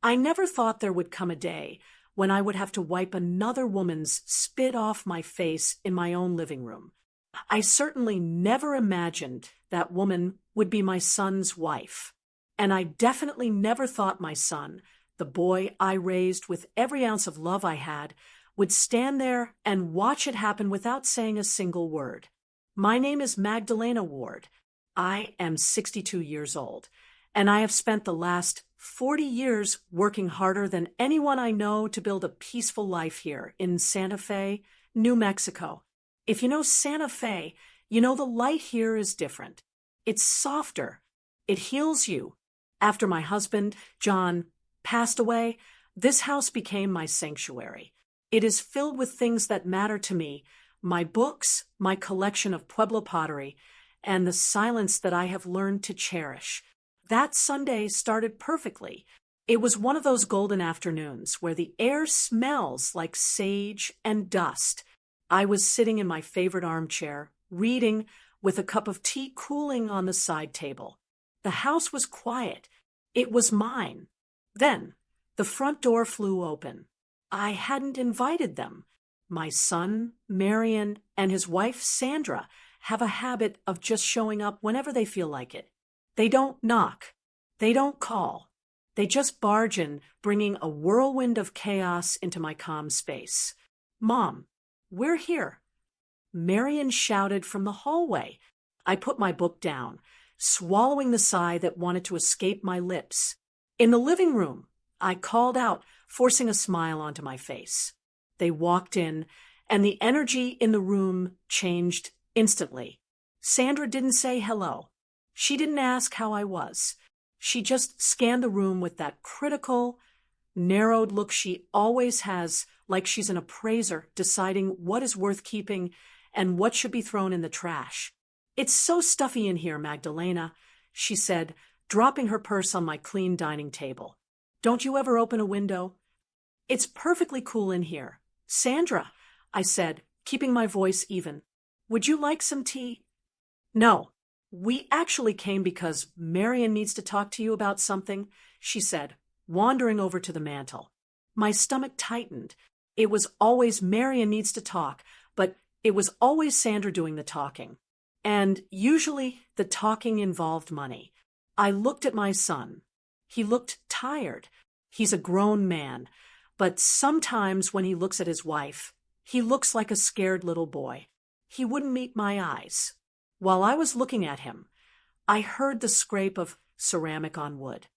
I never thought there would come a day when I would have to wipe another woman's spit off my face in my own living room. I certainly never imagined that woman would be my son's wife. And I definitely never thought my son, the boy I raised with every ounce of love I had, would stand there and watch it happen without saying a single word. My name is Magdalena Ward. I am 62 years old, and I have spent the last 40 years working harder than anyone I know to build a peaceful life here in Santa Fe, New Mexico. If you know Santa Fe, you know the light here is different. It's softer. It heals you. After my husband, John, passed away, this house became my sanctuary. It is filled with things that matter to me, my books, my collection of Pueblo pottery, and the silence that I have learned to cherish. That Sunday started perfectly. It was one of those golden afternoons where the air smells like sage and dust. I was sitting in my favorite armchair, reading, with a cup of tea cooling on the side table. The house was quiet. It was mine. Then, the front door flew open. I hadn't invited them. My son, Marion, and his wife, Sandra, have a habit of just showing up whenever they feel like it. They don't knock. They don't call. They just barge in, bringing a whirlwind of chaos into my calm space. "Mom, we're here." Marion shouted from the hallway. I put my book down, swallowing the sigh that wanted to escape my lips. "In the living room," I called out, forcing a smile onto my face. They walked in, and the energy in the room changed instantly. Sandra didn't say hello. She didn't ask how I was. She just scanned the room with that critical, narrowed look she always has, like she's an appraiser deciding what is worth keeping and what should be thrown in the trash. "It's so stuffy in here, Magdalena," she said, dropping her purse on my clean dining table. "Don't you ever open a window?" "It's perfectly cool in here." "Sandra," I said, keeping my voice even, "would you like some tea?" "No. We actually came because Marion needs to talk to you about something," she said, wandering over to the mantel. My stomach tightened. It was always Marion needs to talk, but it was always Sandra doing the talking. And usually the talking involved money. I looked at my son. He looked tired. He's a grown man, but sometimes when he looks at his wife, he looks like a scared little boy. He wouldn't meet my eyes. While I was looking at him, I heard the scrape of ceramic on wood.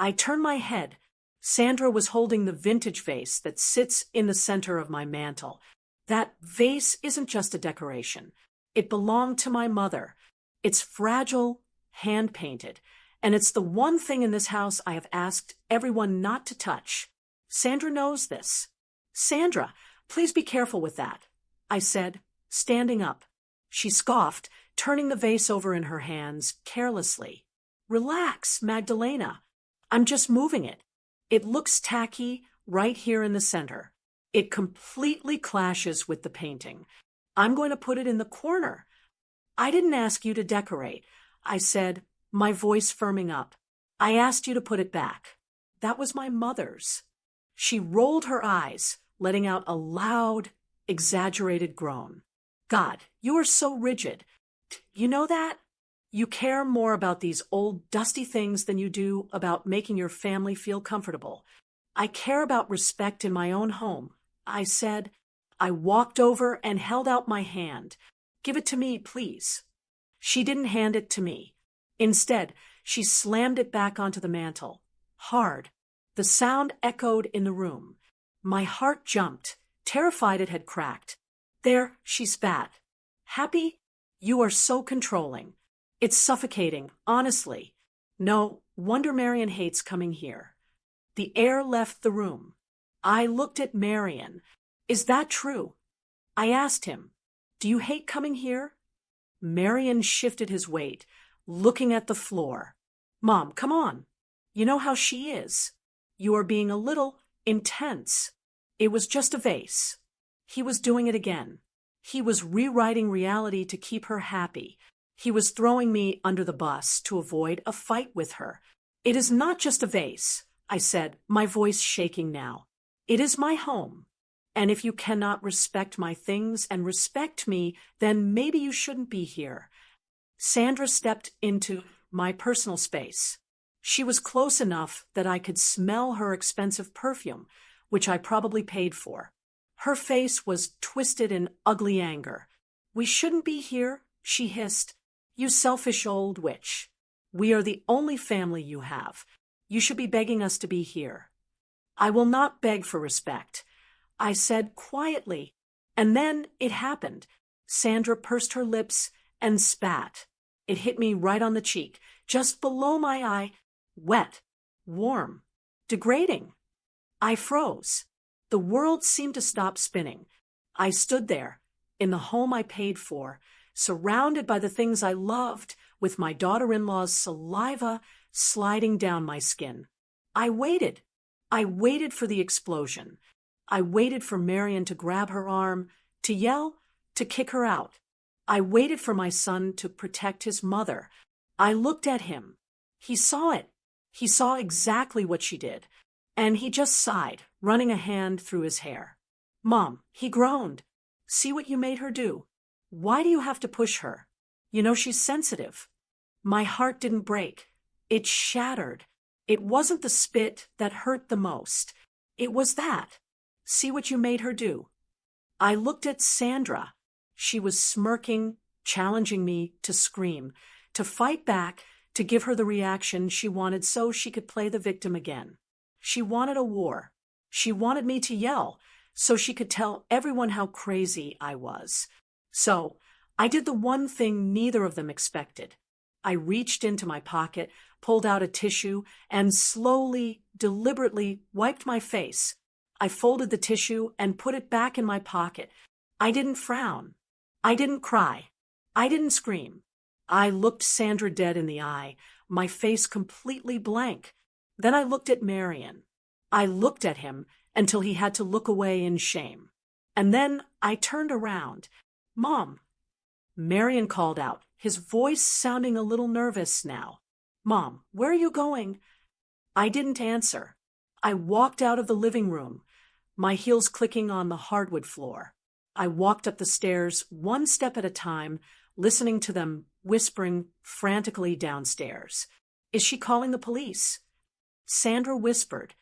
I turned my head. Sandra was holding the vintage vase that sits in the center of my mantel. That vase isn't just a decoration. It belonged to my mother. It's fragile, hand-painted, and it's the one thing in this house I have asked everyone not to touch. Sandra knows this. "Sandra, please be careful with that," I said, standing up. She scoffed, turning the vase over in her hands carelessly. "Relax, Magdalena. I'm just moving it. It looks tacky right here in the center. It completely clashes with the painting. I'm going to put it in the corner." "I didn't ask you to decorate," I said, my voice firming up. "I asked you to put it back. That was my mother's." She rolled her eyes, letting out a loud, exaggerated groan. "God, you are so rigid. You know that? You care more about these old, dusty things than you do about making your family feel comfortable. I care about respect in my own home," I said. I walked over and held out my hand. "Give it to me, please." She didn't hand it to me. Instead, she slammed it back onto the mantel. Hard. The sound echoed in the room. My heart jumped, terrified it had cracked. "There," she spat. "Happy? You are so controlling. It's suffocating, honestly. No wonder Marion hates coming here." The air left the room. I looked at Marion. "Is that true?" I asked him, "Do you hate coming here?" Marion shifted his weight, looking at the floor. "Mom, come on. You know how she is. You are being a little intense. It was just a vase." He was doing it again. He was rewriting reality to keep her happy. He was throwing me under the bus to avoid a fight with her. "It is not just a vase," I said, my voice shaking now. It is my home. And if you cannot respect my things and respect me, then maybe you shouldn't be here. Sandra stepped into my personal space. She was close enough that I could smell her expensive perfume, which I probably paid for. Her face was twisted in ugly anger. We shouldn't be here, she hissed. You selfish old witch. We are the only family you have. You should be begging us to be here. I will not beg for respect, I said quietly. And then it happened. Sandra pursed her lips and spat. It hit me right on the cheek, just below my eye, wet, warm, degrading. I froze. The world seemed to stop spinning. I stood there, in the home I paid for, surrounded by the things I loved, with my daughter-in-law's saliva sliding down my skin. I waited. I waited for the explosion. I waited for Marion to grab her arm, to yell, to kick her out. I waited for my son to protect his mother. I looked at him. He saw it. He saw exactly what she did. And he just sighed, running a hand through his hair. Mom, he groaned. See what you made her do. Why do you have to push her? You know she's sensitive. My heart didn't break. It shattered. It wasn't the spit that hurt the most. It was that. See what you made her do. I looked at Sandra. She was smirking, challenging me to scream, to fight back, to give her the reaction she wanted so she could play the victim again. She wanted a war. She wanted me to yell so she could tell everyone how crazy I was. So I did the one thing neither of them expected. I reached into my pocket, pulled out a tissue, and slowly, deliberately wiped my face. I folded the tissue and put it back in my pocket. I didn't frown. I didn't cry. I didn't scream. I looked Sandra dead in the eye, my face completely blank. Then I looked at Marion. I looked at him until he had to look away in shame. And then I turned around. Mom. Marion called out, his voice sounding a little nervous now. Mom, where are you going? I didn't answer. I walked out of the living room, my heels clicking on the hardwood floor. I walked up the stairs one step at a time, listening to them whispering frantically downstairs. Is she calling the police? Sandra whispered.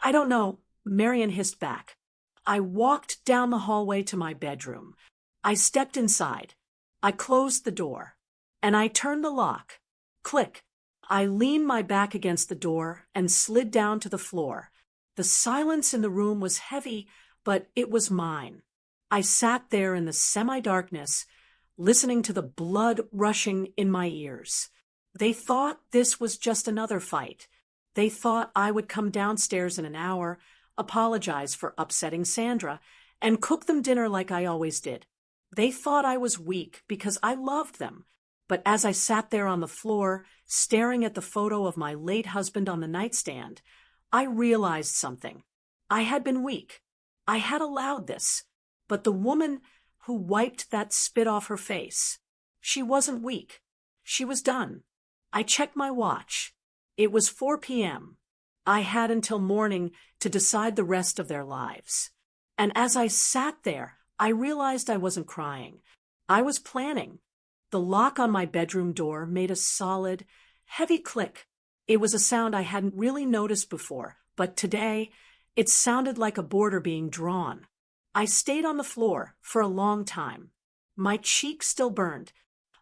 I don't know, Marion hissed back. I walked down the hallway to my bedroom. I stepped inside. I closed the door. And I turned the lock. Click. I leaned my back against the door and slid down to the floor. The silence in the room was heavy, but it was mine. I sat there in the semi-darkness, listening to the blood rushing in my ears. They thought this was just another fight. They thought I would come downstairs in an hour, apologize for upsetting Sandra, and cook them dinner like I always did. They thought I was weak because I loved them. But as I sat there on the floor, staring at the photo of my late husband on the nightstand, I realized something. I had been weak. I had allowed this. But the woman who wiped that spit off her face, she wasn't weak. She was done. I checked my watch. It was 4 p.m. I had until morning to decide the rest of their lives. And as I sat there, I realized I wasn't crying. I was planning. The lock on my bedroom door made a solid, heavy click. It was a sound I hadn't really noticed before, but today it sounded like a border being drawn. I stayed on the floor for a long time. My cheek still burned.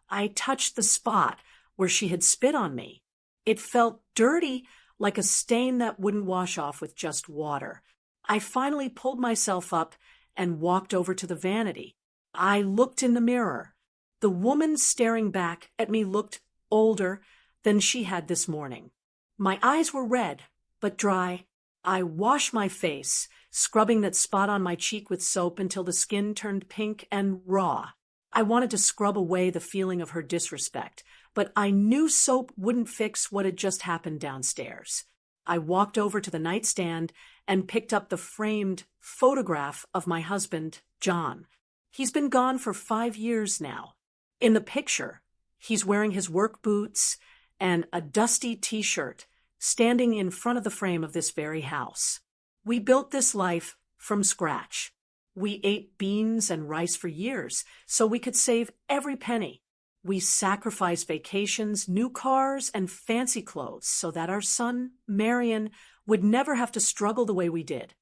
I touched the spot where she had spit on me. It felt dirty, like a stain that wouldn't wash off with just water. I finally pulled myself up and walked over to the vanity. I looked in the mirror. The woman staring back at me looked older than she had this morning. My eyes were red, but dry. I washed my face, scrubbing that spot on my cheek with soap until the skin turned pink and raw. I wanted to scrub away the feeling of her disrespect, but I knew soap wouldn't fix what had just happened downstairs. I walked over to the nightstand and picked up the framed photograph of my husband, John. He's been gone for 5 years now. In the picture, he's wearing his work boots and a dusty t-shirt standing in front of the frame of this very house. We built this life from scratch. We ate beans and rice for years so we could save every penny. We sacrificed vacations, new cars, and fancy clothes so that our son, Marion, would never have to struggle the way we did.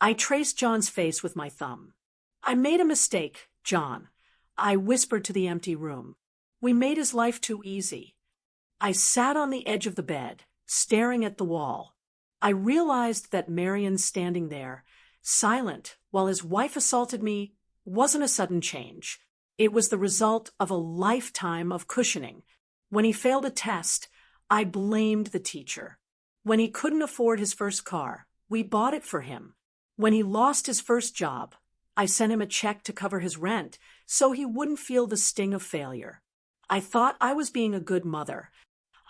I traced John's face with my thumb. I made a mistake, John. I whispered to the empty room. We made his life too easy. I sat on the edge of the bed, staring at the wall. I realized that Marion standing there, silent, while his wife assaulted me, wasn't a sudden change. It was the result of a lifetime of cushioning. When he failed a test, I blamed the teacher. When he couldn't afford his first car, we bought it for him. When he lost his first job, I sent him a check to cover his rent so he wouldn't feel the sting of failure. I thought I was being a good mother.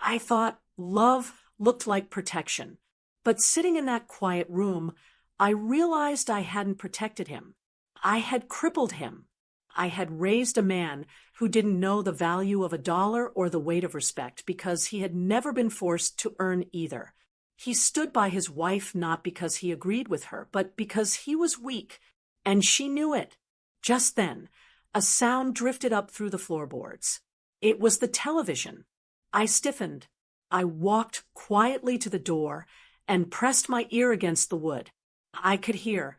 I thought love looked like protection. But sitting in that quiet room, I realized I hadn't protected him. I had crippled him. I had raised a man who didn't know the value of a dollar or the weight of respect because he had never been forced to earn either. He stood by his wife not because he agreed with her, but because he was weak, and she knew it. Just then, a sound drifted up through the floorboards. It was the television. I stiffened. I walked quietly to the door and pressed my ear against the wood. I could hear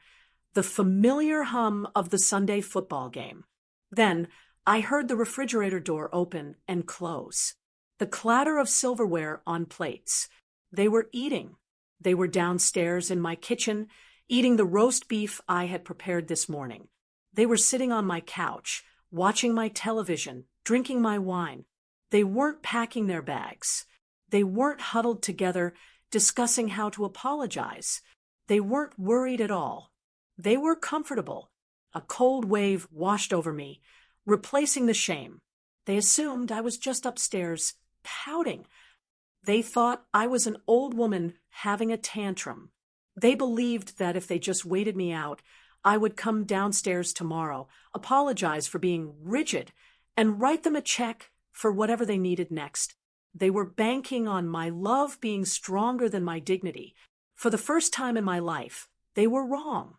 the familiar hum of the Sunday football game. Then I heard the refrigerator door open and close. The clatter of silverware on plates. They were eating. They were downstairs in my kitchen, eating the roast beef I had prepared this morning. They were sitting on my couch, watching my television, drinking my wine. They weren't packing their bags. They weren't huddled together, discussing how to apologize. They weren't worried at all. They were comfortable. A cold wave washed over me, replacing the shame. They assumed I was just upstairs, pouting. They thought I was an old woman having a tantrum. They believed that if they just waited me out, I would come downstairs tomorrow, apologize for being rigid, and write them a check for whatever they needed next. They were banking on my love being stronger than my dignity. For the first time in my life, they were wrong.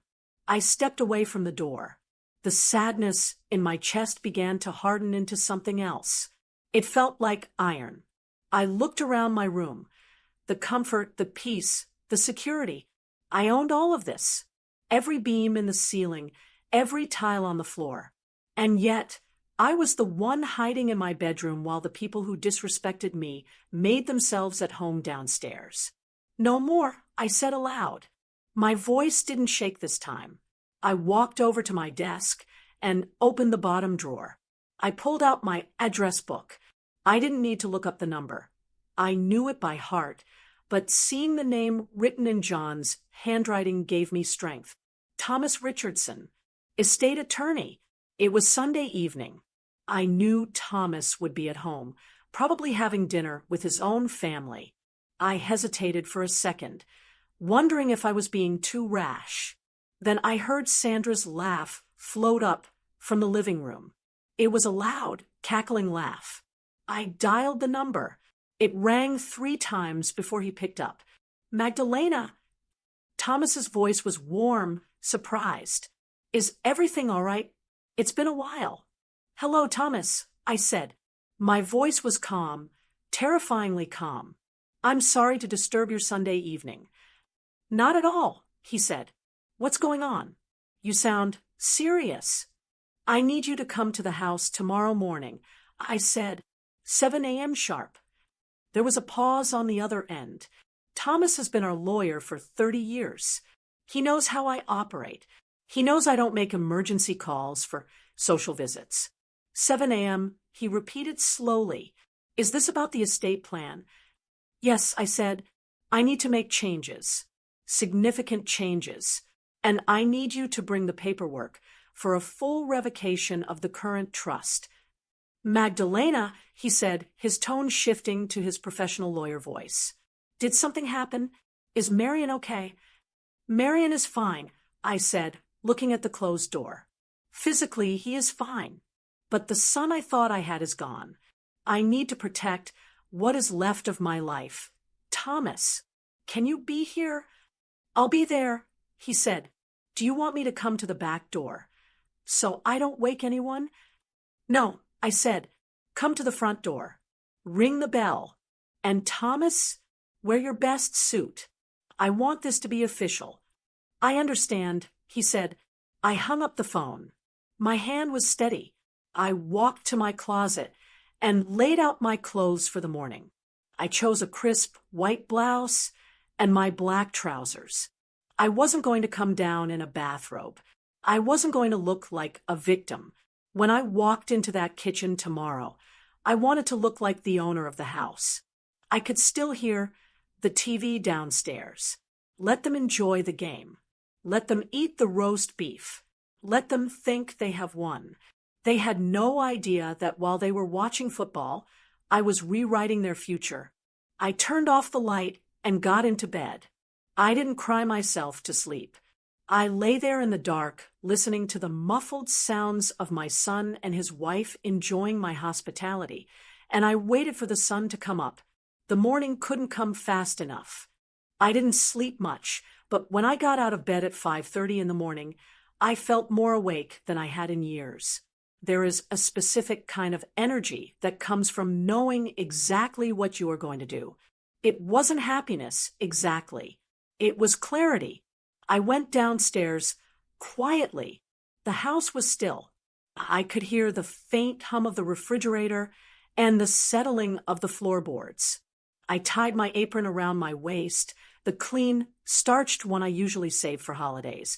I stepped away from the door. The sadness in my chest began to harden into something else. It felt like iron. I looked around my room. The comfort, the peace, the security. I owned all of this. Every beam in the ceiling, every tile on the floor. And yet, I was the one hiding in my bedroom while the people who disrespected me made themselves at home downstairs. No more, I said aloud. My voice didn't shake this time. I walked over to my desk and opened the bottom drawer. I pulled out my address book. I didn't need to look up the number. I knew it by heart, but seeing the name written in John's handwriting gave me strength. Thomas Richardson, estate attorney. It was Sunday evening. I knew Thomas would be at home, probably having dinner with his own family. I hesitated for a second, wondering if I was being too rash. Then I heard Sandra's laugh float up from the living room. It was a loud, cackling laugh. I dialed the number. It rang 3 times before he picked up. Magdalena. Thomas's voice was warm, surprised. Is everything all right? It's been a while. Hello, Thomas, I said. My voice was calm, terrifyingly calm. I'm sorry to disturb your Sunday evening. Not at all, he said. What's going on? You sound serious. I need you to come to the house tomorrow morning. I said, 7 a.m. sharp. There was a pause on the other end. Thomas has been our lawyer for 30 years. He knows how I operate. He knows I don't make emergency calls for social visits. 7 a.m., he repeated slowly. Is this about the estate plan? Yes, I said. I need to make changes. Significant changes. And I need you to bring the paperwork for a full revocation of the current trust. Magdalena, he said, his tone shifting to his professional lawyer voice. Did something happen? Is Marion okay? Marion is fine, I said, looking at the closed door. Physically, he is fine. But the son I thought I had is gone. I need to protect what is left of my life. Thomas, can you be here? I'll be there, he said. Do you want me to come to the back door? So I don't wake anyone? No, I said. Come to the front door. Ring the bell. And Thomas, wear your best suit. I want this to be official. I understand, he said. I hung up the phone. My hand was steady. I walked to my closet and laid out my clothes for the morning. I chose a crisp white blouse and my black trousers. I wasn't going to come down in a bathrobe. I wasn't going to look like a victim. When I walked into that kitchen tomorrow, I wanted to look like the owner of the house. I could still hear the TV downstairs. Let them enjoy the game. Let them eat the roast beef. Let them think they have won. They had no idea that while they were watching football, I was rewriting their future. I turned off the light and got into bed. I didn't cry myself to sleep. I lay there in the dark, listening to the muffled sounds of my son and his wife enjoying my hospitality, and I waited for the sun to come up. The morning couldn't come fast enough. I didn't sleep much, but when I got out of bed at 5:30 in the morning, I felt more awake than I had in years. There is a specific kind of energy that comes from knowing exactly what you are going to do. It wasn't happiness, exactly. It was clarity. I went downstairs quietly. The house was still. I could hear the faint hum of the refrigerator and the settling of the floorboards. I tied my apron around my waist, the clean, starched one I usually save for holidays,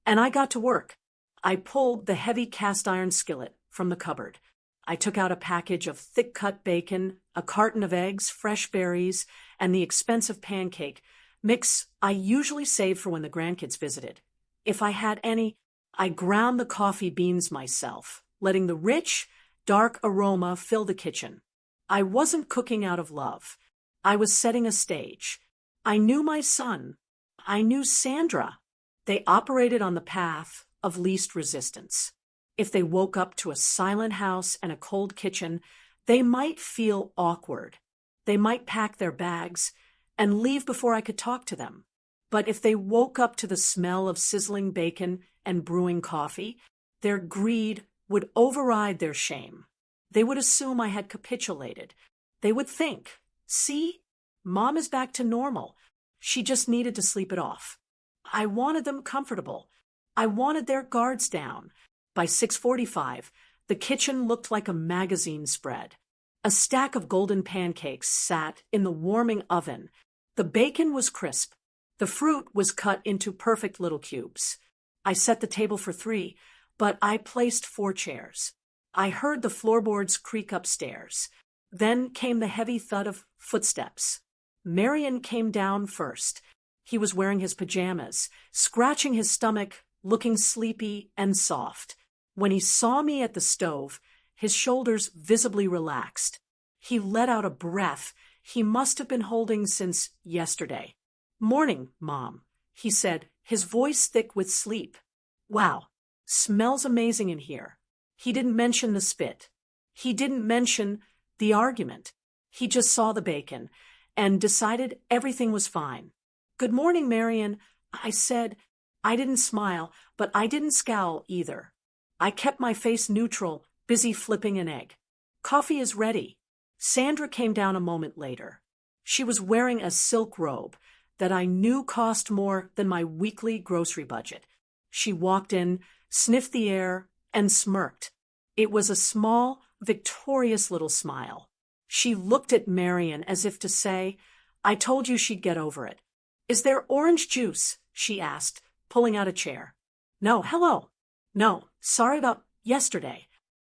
and I got to work. I pulled the heavy cast-iron skillet from the cupboard. I took out a package of thick-cut bacon, a carton of eggs, fresh berries, and the expensive pancake mix I usually save for when the grandkids visited. If I had any, I ground the coffee beans myself, letting the rich, dark aroma fill the kitchen. I wasn't cooking out of love. I was setting a stage. I knew my son. I knew Sandra. They operated on the path of least resistance. If they woke up to a silent house and a cold kitchen, they might feel awkward. They might pack their bags and leave before I could talk to them. But if they woke up to the smell of sizzling bacon and brewing coffee, their greed would override their shame. They would assume I had capitulated. They would think, see, Mom is back to normal. She just needed to sleep it off. I wanted them comfortable. I wanted their guards down. By 6:45, the kitchen looked like a magazine spread. A stack of golden pancakes sat in the warming oven. The bacon was crisp. The fruit was cut into perfect little cubes. I set the table for 3, but I placed 4 chairs. I heard the floorboards creak upstairs. Then came the heavy thud of footsteps. Marion came down first. He was wearing his pajamas, scratching his stomach, looking sleepy and soft. When he saw me at the stove, his shoulders visibly relaxed. He let out a breath he must have been holding since yesterday. "Morning, Mom," he said, his voice thick with sleep. "Wow, smells amazing in here." He didn't mention the spit. He didn't mention the argument. He just saw the bacon and decided everything was fine. "Good morning, Marion," I said. I didn't smile, but I didn't scowl either. I kept my face neutral, busy flipping an egg. "Coffee is ready." Sandra came down a moment later. She was wearing a silk robe that I knew cost more than my weekly grocery budget. She walked in, sniffed the air, and smirked. It was a small, victorious little smile. She looked at Marion as if to say, "I told you she'd get over it." "Is there orange juice?" she asked, pulling out a chair. "No, hello." "No, sorry about yesterday.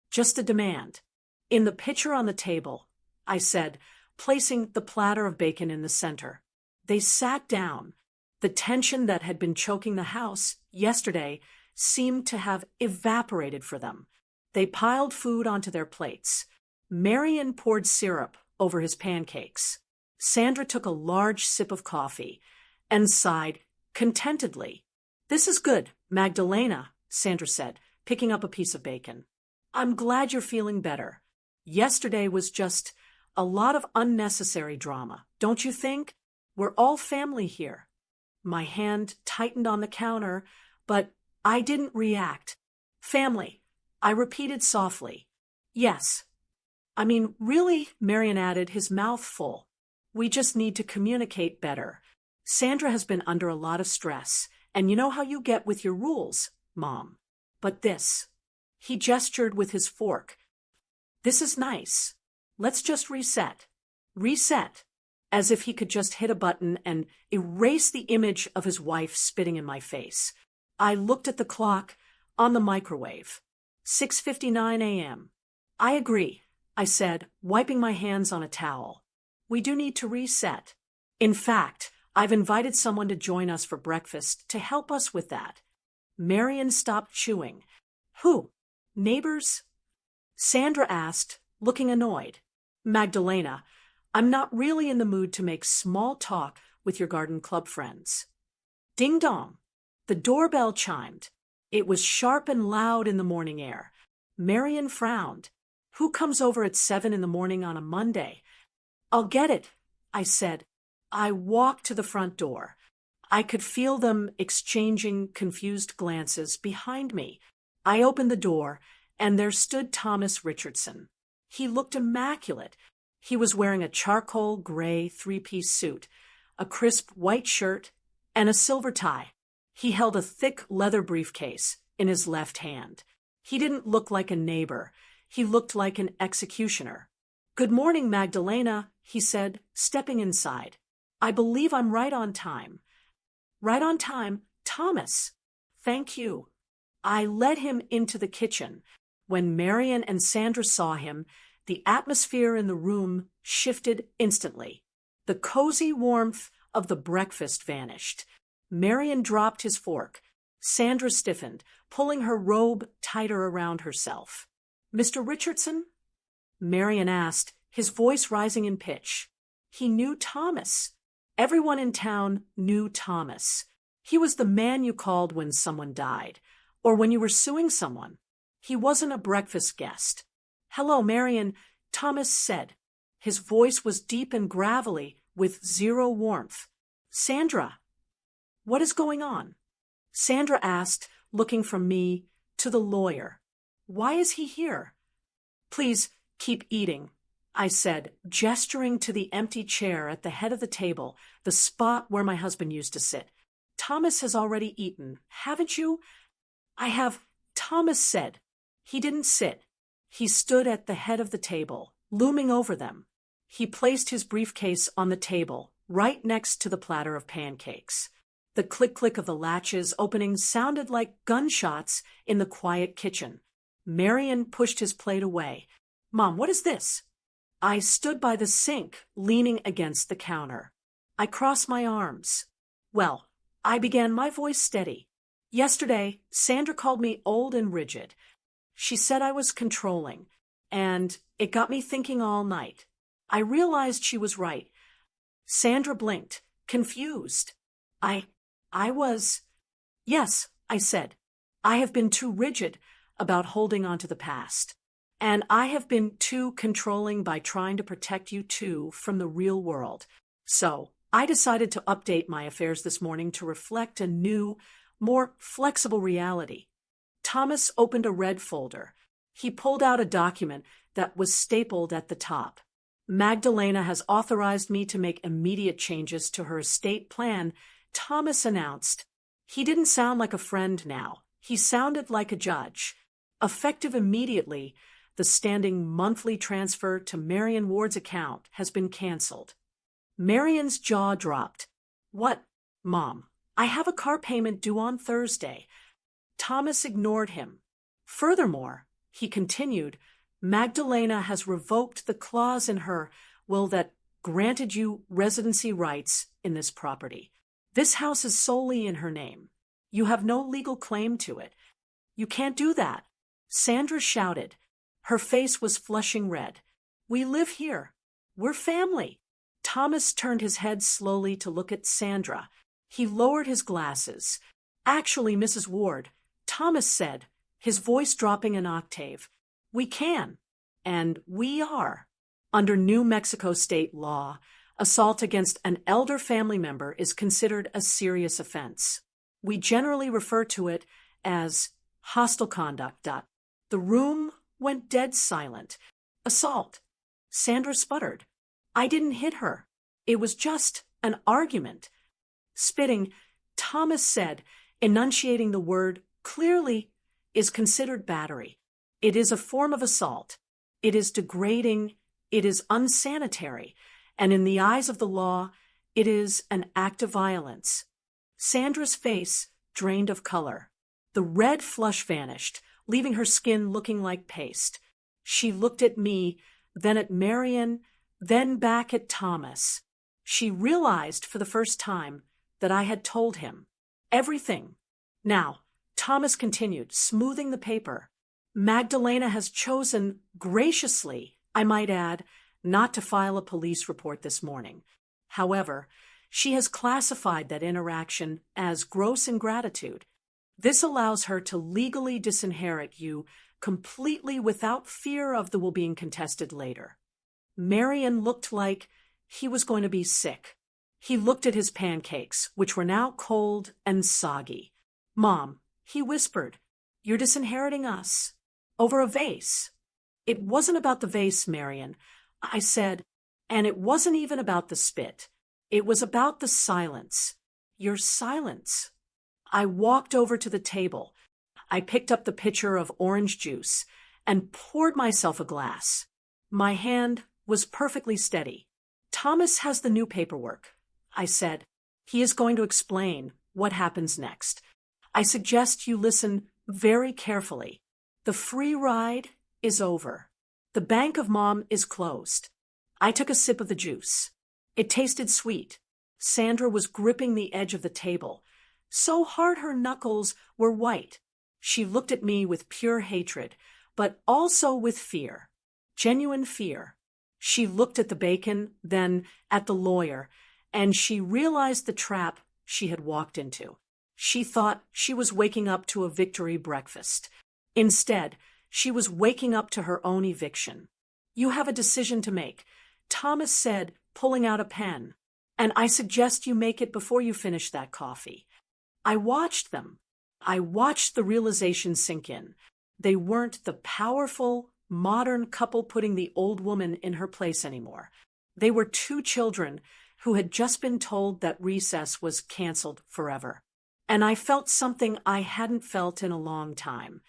Just a demand." "In the pitcher on the table," I said, placing the platter of bacon in the center. They sat down. The tension that had been choking the house yesterday seemed to have evaporated for them. They piled food onto their plates. Marion poured syrup over his pancakes. Sandra took a large sip of coffee and sighed contentedly. "This is good, Magdalena," Sandra said, picking up a piece of bacon. "I'm glad you're feeling better. Yesterday was just a lot of unnecessary drama, don't you think?" We're all family here. My hand tightened on the counter, but I didn't react. Family, I repeated softly. Yes. I mean, really, Marion added, his mouth full. We just need to communicate better. Sandra has been under a lot of stress, and you know how you get with your rules, Mom. But this. He gestured with his fork. This is nice. Let's just reset. Reset. As if he could just hit a button and erase the image of his wife spitting in my face. I looked at the clock on the microwave. 6:59 a.m. I agree, I said, wiping my hands on a towel. We do need to reset. In fact, I've invited someone to join us for breakfast to help us with that. Marion stopped chewing. Who? Neighbors? Sandra asked, looking annoyed. Magdalena, I'm not really in the mood to make small talk with your garden club friends. Ding dong. The doorbell chimed. It was sharp and loud in the morning air. Marion frowned. Who comes over at 7 in the morning on a Monday? I'll get it, I said. I walked to the front door. I could feel them exchanging confused glances behind me. I opened the door, and there stood Thomas Richardson. He looked immaculate. He was wearing a charcoal gray three-piece suit, a crisp white shirt, and a silver tie. He held a thick leather briefcase in his left hand. He didn't look like a neighbor. He looked like an executioner. Good morning, Magdalena, he said, stepping inside. I believe I'm right on time. Right on time, Thomas. Thank you. I led him into the kitchen. When Marion and Sandra saw him, the atmosphere in the room shifted instantly. The cozy warmth of the breakfast vanished. Marion dropped his fork. Sandra stiffened, pulling her robe tighter around herself. Mr. Richardson? Marion asked, his voice rising in pitch. He knew Thomas. Everyone in town knew Thomas. He was the man you called when someone died, or when you were suing someone. He wasn't a breakfast guest. Hello, Marion, Thomas said. His voice was deep and gravelly, with zero warmth. Sandra. What is going on? Sandra asked, looking from me to the lawyer. Why is he here? Please keep eating, I said, gesturing to the empty chair at the head of the table, the spot where my husband used to sit. Thomas has already eaten, haven't you? I have, Thomas said. He didn't sit. He stood at the head of the table, looming over them. He placed his briefcase on the table, right next to the platter of pancakes. The click-click of the latches opening sounded like gunshots in the quiet kitchen. Marion pushed his plate away. Mom, what is this? I stood by the sink, leaning against the counter. I crossed my arms. Well, I began, my voice steady. Yesterday, Sandra called me old and rigid. She said I was controlling, and it got me thinking all night. I realized she was right. Sandra blinked, confused. I was... Yes, I said. I have been too rigid about holding on to the past. And I have been too controlling by trying to protect you two from the real world. So I decided to update my affairs this morning to reflect a new, more flexible reality. Thomas opened a red folder. He pulled out a document that was stapled at the top. Magdalena has authorized me to make immediate changes to her estate plan, Thomas announced. He didn't sound like a friend now. He sounded like a judge. Effective immediately, the standing monthly transfer to Marion Ward's account has been canceled. Marion's jaw dropped. What, Mom? I have a car payment due on Thursday. Thomas ignored him. Furthermore, he continued, Magdalena has revoked the clause in her will that granted you residency rights in this property. This house is solely in her name. You have no legal claim to it. You can't do that. Sandra shouted. Her face was flushing red. We live here. We're family. Thomas turned his head slowly to look at Sandra. He lowered his glasses. Actually, Mrs. Ward, Thomas said, his voice dropping an octave, we can, and we are. Under New Mexico state law, Assault against an elder family member is considered a serious offense. We generally refer to it as hostile conduct. The room went dead silent. Assault. Sandra sputtered. I didn't hit her. It was just an argument. Spitting, Thomas said, enunciating the word clearly, is considered battery. It is a form of assault. It is degrading. It is unsanitary. And in the eyes of the law, it is an act of violence. Sandra's face drained of color. The red flush vanished, leaving her skin looking like paste. She looked at me, then at Marion, then back at Thomas. She realized for the first time that I had told him everything. Now, Thomas continued, smoothing the paper. Magdalena has chosen, graciously, I might add, not to file a police report this morning. However, she has classified that interaction as gross ingratitude. This allows her to legally disinherit you completely without fear of the will being contested later. Marion looked like he was going to be sick. He looked at his pancakes, which were now cold and soggy. Mom, he whispered, you're disinheriting us. Over a vase. It wasn't about the vase, Marion. I said, and it wasn't even about the spit. It was about the silence. Your silence. I walked over to the table. I picked up the pitcher of orange juice and poured myself a glass. My hand was perfectly steady. Thomas has the new paperwork, I said. He is going to explain what happens next. I suggest you listen very carefully. The free ride is over. The bank of Mom is closed. I took a sip of the juice. It tasted sweet. Sandra was gripping the edge of the table, so hard her knuckles were white. She looked at me with pure hatred, but also with fear. Genuine fear. She looked at the bacon, then at the lawyer, and she realized the trap she had walked into. She thought she was waking up to a victory breakfast. Instead, she was waking up to her own eviction. You have a decision to make, Thomas said, pulling out a pen, and I suggest you make it before you finish that coffee. I watched them. I watched the realization sink in. They weren't the powerful, modern couple putting the old woman in her place anymore. They were two children who had just been told that recess was canceled forever. And I felt something I hadn't felt in a long time.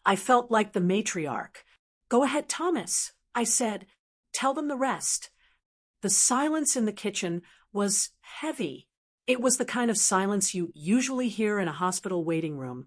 I felt like the matriarch. Go ahead, Thomas, I said. Tell them the rest. The silence in the kitchen was heavy. It was the kind of silence you usually hear in a hospital waiting room,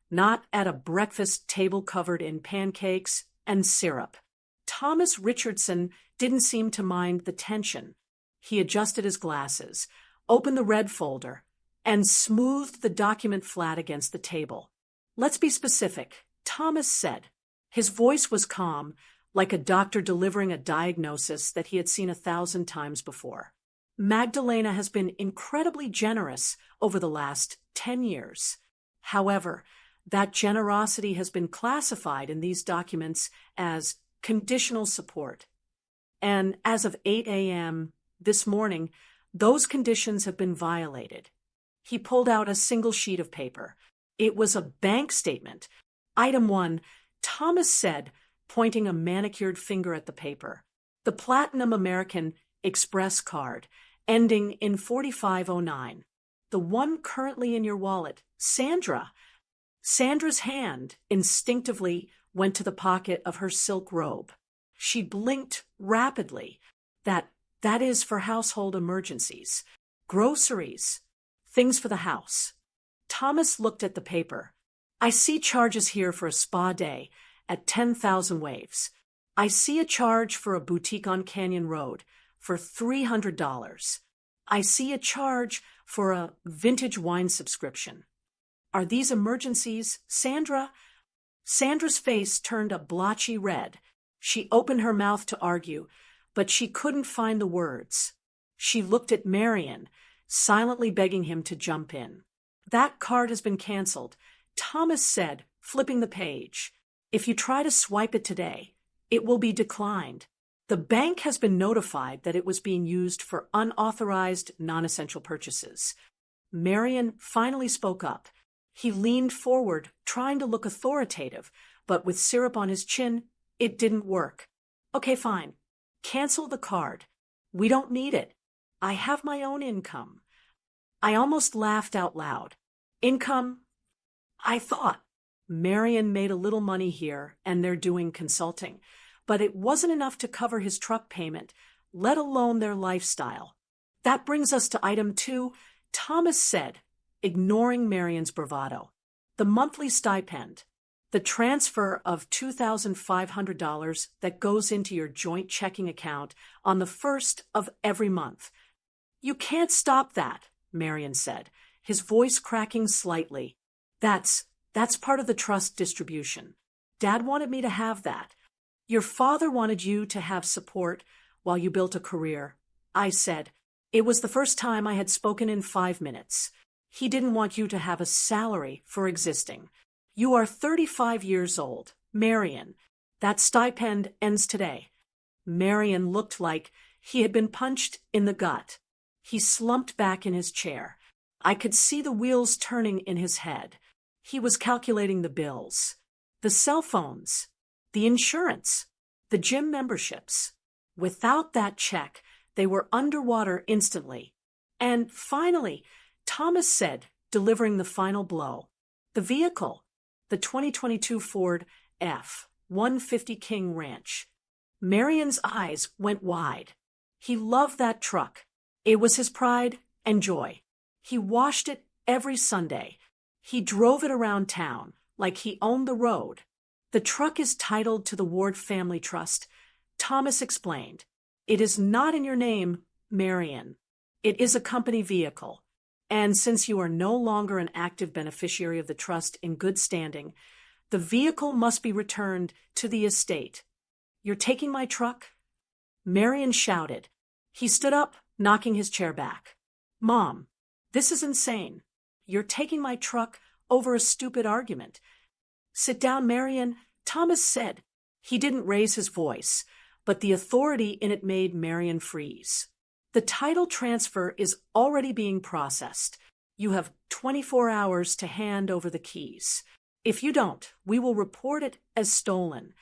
not at a breakfast table covered in pancakes and syrup. Thomas Richardson didn't seem to mind the tension. He adjusted his glasses, opened the red folder, and smoothed the document flat against the table. Let's be specific, Thomas said. His voice was calm, like a doctor delivering a diagnosis that he had seen 1,000 times before. Magdalena has been incredibly generous over the last 10 years. However, that generosity has been classified in these documents as conditional support. And as of 8 a.m. this morning, those conditions have been violated. He pulled out a single sheet of paper. It was a bank statement. Item 1, Thomas said, pointing a manicured finger at the paper. The Platinum American Express card, ending in 4509. The one currently in your wallet, Sandra. Sandra's hand instinctively went to the pocket of her silk robe. She blinked rapidly. That is for household emergencies. Groceries. Things for the house. Thomas looked at the paper. I see charges here for a spa day at 10,000 waves. I see a charge for a boutique on Canyon Road for $300. I see a charge for a vintage wine subscription. Are these emergencies, Sandra? Sandra's face turned a blotchy red. She opened her mouth to argue, but she couldn't find the words. She looked at Marion, silently begging him to jump in. That card has been canceled, Thomas said, flipping the page. If you try to swipe it today, it will be declined. The bank has been notified that it was being used for unauthorized, non-essential purchases. Marion finally spoke up. He leaned forward, trying to look authoritative, but with syrup on his chin, it didn't work. Okay, fine. Cancel the card. We don't need it. I have my own income. I almost laughed out loud. Income? I thought. Marion made a little money here, and they're doing consulting. But it wasn't enough to cover his truck payment, let alone their lifestyle. That brings us to item 2, Thomas said, ignoring Marion's bravado. The monthly stipend. The transfer of $2,500 that goes into your joint checking account on the first of every month. You can't stop that, Marion said, his voice cracking slightly. That's part of the trust distribution. Dad wanted me to have that. Your father wanted you to have support while you built a career. I said. It was the first time I had spoken in 5 minutes. He didn't want you to have a salary for existing. You are 35 years old, Marion. That stipend ends today. Marion looked like he had been punched in the gut. He slumped back in his chair. I could see the wheels turning in his head. He was calculating the bills, the cell phones, the insurance, the gym memberships. Without that check, they were underwater instantly. And finally, Thomas said, delivering the final blow, the vehicle, the 2022 Ford F-150 King Ranch. Marion's eyes went wide. He loved that truck. It was his pride and joy. He washed it every Sunday. He drove it around town like he owned the road. The truck is titled to the Ward Family Trust. Thomas explained. It is not in your name, Marion. It is a company vehicle. And since you are no longer an active beneficiary of the trust in good standing, the vehicle must be returned to the estate. You're taking my truck? Marion shouted. He stood up, knocking his chair back. Mom, this is insane. You're taking my truck over a stupid argument. Sit down, Marion, Thomas said. He didn't raise his voice, but the authority in it made Marion freeze. The title transfer is already being processed. You have 24 hours to hand over the keys. If you don't, we will report it as stolen.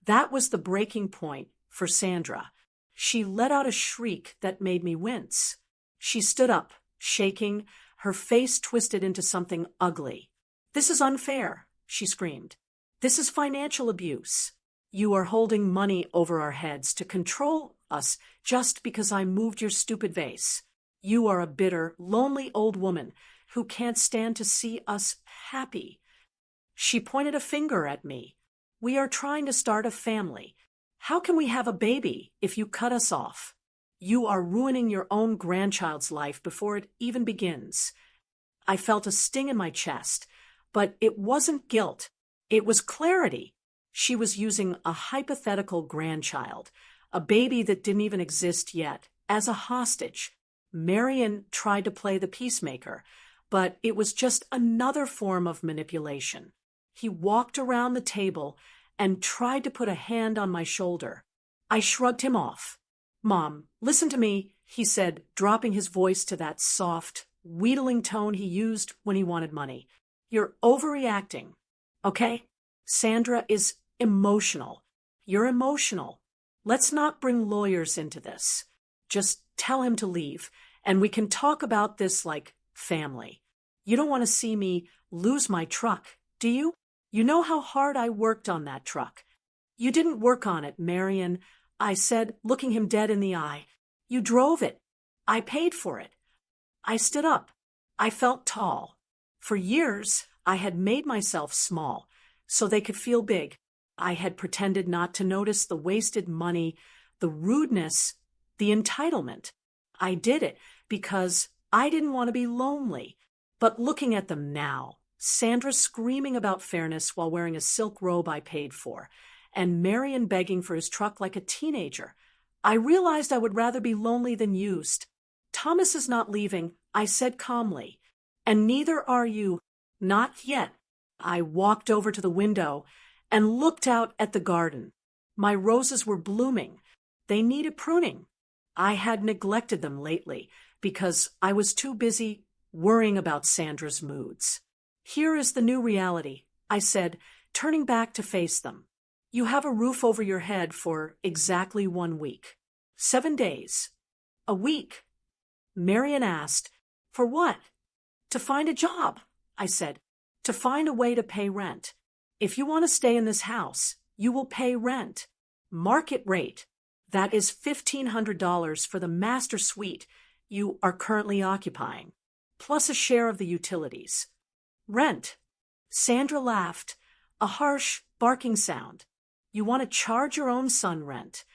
That was the breaking point for Sandra. She let out a shriek that made me wince. She stood up, shaking, her face twisted into something ugly. This is unfair, she screamed. This is financial abuse. You are holding money over our heads to control us just because I moved your stupid vase. You are a bitter, lonely old woman who can't stand to see us happy. She pointed a finger at me. We are trying to start a family. How can we have a baby if you cut us off? You are ruining your own grandchild's life before it even begins. I felt a sting in my chest, but it wasn't guilt. It was clarity. She was using a hypothetical grandchild, a baby that didn't even exist yet, as a hostage. Marion tried to play the peacemaker, but it was just another form of manipulation. He walked around the table and tried to put a hand on my shoulder. I shrugged him off. Mom, listen to me, he said, dropping his voice to that soft, wheedling tone he used when he wanted money. You're overreacting, okay? Sandra is emotional. You're emotional. Let's not bring lawyers into this. Just tell him to leave, and we can talk about this like family. You don't want to see me lose my truck, do you? You know how hard I worked on that truck. You didn't work on it, Marion, I said, looking him dead in the eye. You drove it. I paid for it. I stood up. I felt tall. For years, I had made myself small, so they could feel big. I had pretended not to notice the wasted money, the rudeness, the entitlement. I did it because I didn't want to be lonely. But looking at them now, Sandra screaming about fairness while wearing a silk robe I paid for, and Marion begging for his truck like a teenager, I realized I would rather be lonely than used. Thomas is not leaving, I said calmly, and neither are you. Not yet. I walked over to the window and looked out at the garden. My roses were blooming. They needed pruning. I had neglected them lately because I was too busy worrying about Sandra's moods. Here is the new reality, I said, turning back to face them. You have a roof over your head for exactly 1 week. 7 days. A week. Marian asked, for what? To find a job, I said. To find a way to pay rent. If you want to stay in this house, you will pay rent. Market rate. That is $1,500 for the master suite you are currently occupying, plus a share of the utilities. Rent. Sandra laughed, a harsh, barking sound. You want to charge your own son rent.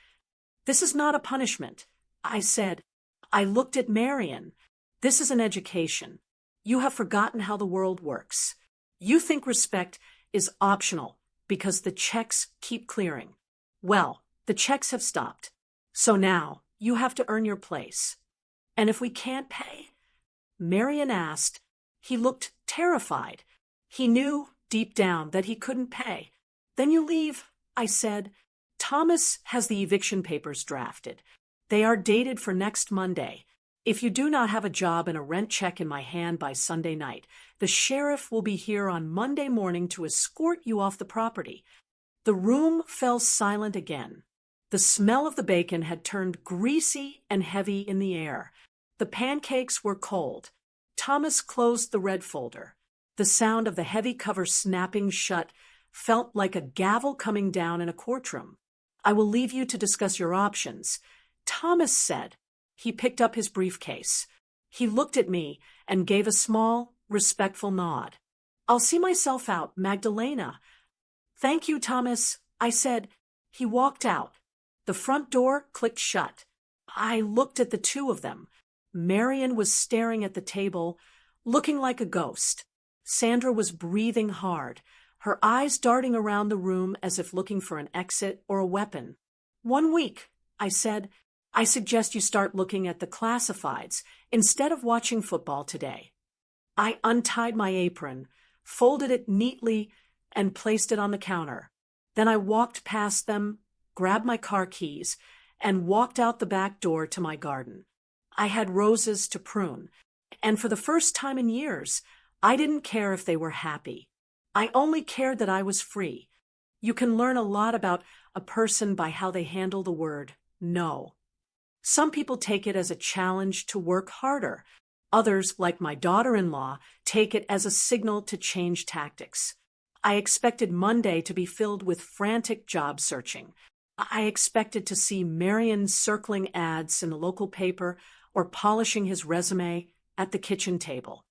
This is not a punishment, I said. I looked at Marian. This is an education. You have forgotten how the world works. You think respect is optional because the checks keep clearing. Well, the checks have stopped. So now you have to earn your place. And if we can't pay? Marian asked. He looked terrified. He knew deep down that he couldn't pay. Then you leave, I said. Thomas has the eviction papers drafted. They are dated for next Monday. If you do not have a job and a rent check in my hand by Sunday night, the sheriff will be here on Monday morning to escort you off the property. The room fell silent again. The smell of the bacon had turned greasy and heavy in the air. The pancakes were cold. Thomas closed the red folder. The sound of the heavy cover snapping shut felt like a gavel coming down in a courtroom. I will leave you to discuss your options, Thomas said. He picked up his briefcase. He looked at me and gave a small, respectful nod. I'll see myself out, Magdalena. Thank you, Thomas, I said. He walked out. The front door clicked shut. I looked at the two of them. Marian was staring at the table, looking like a ghost. Sandra was breathing hard, her eyes darting around the room as if looking for an exit or a weapon. 1 week, I said. I suggest you start looking at the classifieds instead of watching football today. I untied my apron, folded it neatly, and placed it on the counter. Then I walked past them, grabbed my car keys, and walked out the back door to my garden. I had roses to prune, and for the first time in years, I didn't care if they were happy. I only cared that I was free. You can learn a lot about a person by how they handle the word no. Some people take it as a challenge to work harder. Others, like my daughter-in-law, take it as a signal to change tactics. I expected Monday to be filled with frantic job searching. I expected to see Marian circling ads in the local paper or polishing his resume at the kitchen table.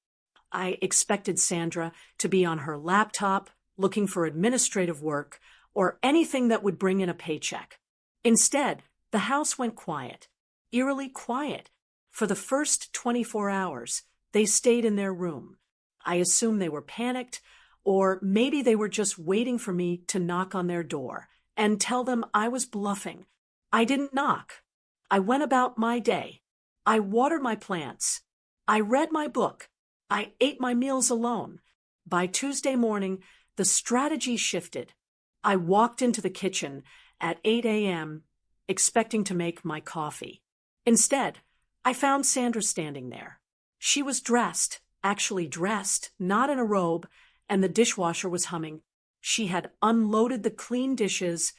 I expected Sandra to be on her laptop, looking for administrative work or anything that would bring in a paycheck. Instead, the house went quiet, eerily quiet. For the first 24 hours, they stayed in their room. I assumed they were panicked, or maybe they were just waiting for me to knock on their door and tell them I was bluffing. I didn't knock. I went about my day. I watered my plants. I read my book. I ate my meals alone. By Tuesday morning, the strategy shifted. I walked into the kitchen at 8 a.m., expecting to make my coffee. Instead, I found Sandra standing there. She was dressed, actually dressed, not in a robe, and the dishwasher was humming. She had unloaded the clean dishes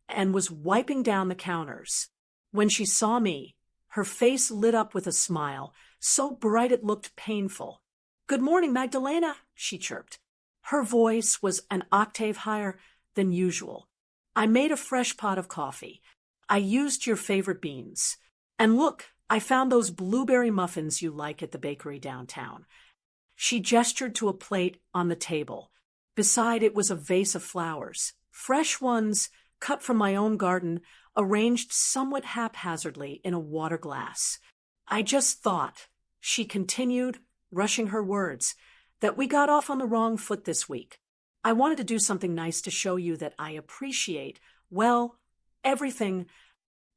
and was wiping down the counters. When she saw me, her face lit up with a smile, so bright it looked painful. "Good morning, Magdalena," she chirped. Her voice was an octave higher than usual. "I made a fresh pot of coffee. I used your favorite beans. And look, I found those blueberry muffins you like at the bakery downtown." She gestured to a plate on the table. Beside it was a vase of flowers, fresh ones cut from my own garden, arranged somewhat haphazardly in a water glass. "I just thought," she continued, rushing her words, "that we got off on the wrong foot this week. I wanted to do something nice to show you that I appreciate, well, everything."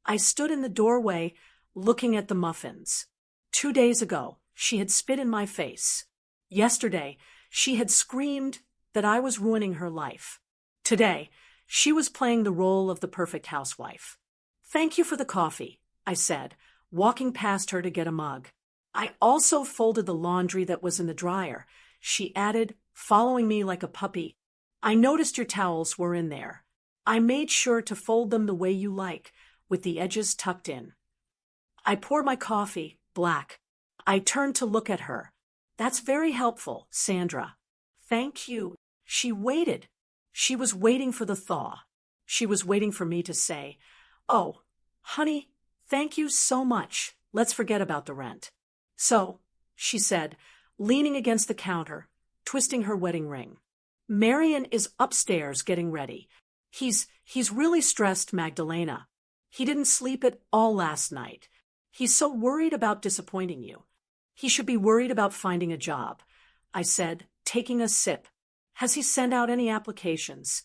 I stood in the doorway, looking at the muffins. 2 days ago, she had spit in my face. Yesterday, she had screamed that I was ruining her life. Today, she was playing the role of the perfect housewife. Thank you for the coffee, I said, walking past her to get a mug. I also folded the laundry that was in the dryer, she added, following me like a puppy. I noticed your towels were in there. I made sure to fold them the way you like, with the edges tucked in. I poured my coffee, black. I turned to look at her. That's very helpful, Sandra. Thank you. She waited. She was waiting for the thaw. She was waiting for me to say, "Oh, honey, thank you so much. Let's forget about the rent." "So," she said, leaning against the counter, twisting her wedding ring. "Marion is upstairs getting ready. He's really stressed, Magdalena. He didn't sleep at all last night. He's so worried about disappointing you. He should be worried about finding a job," I said, taking a sip. "Has he sent out any applications?"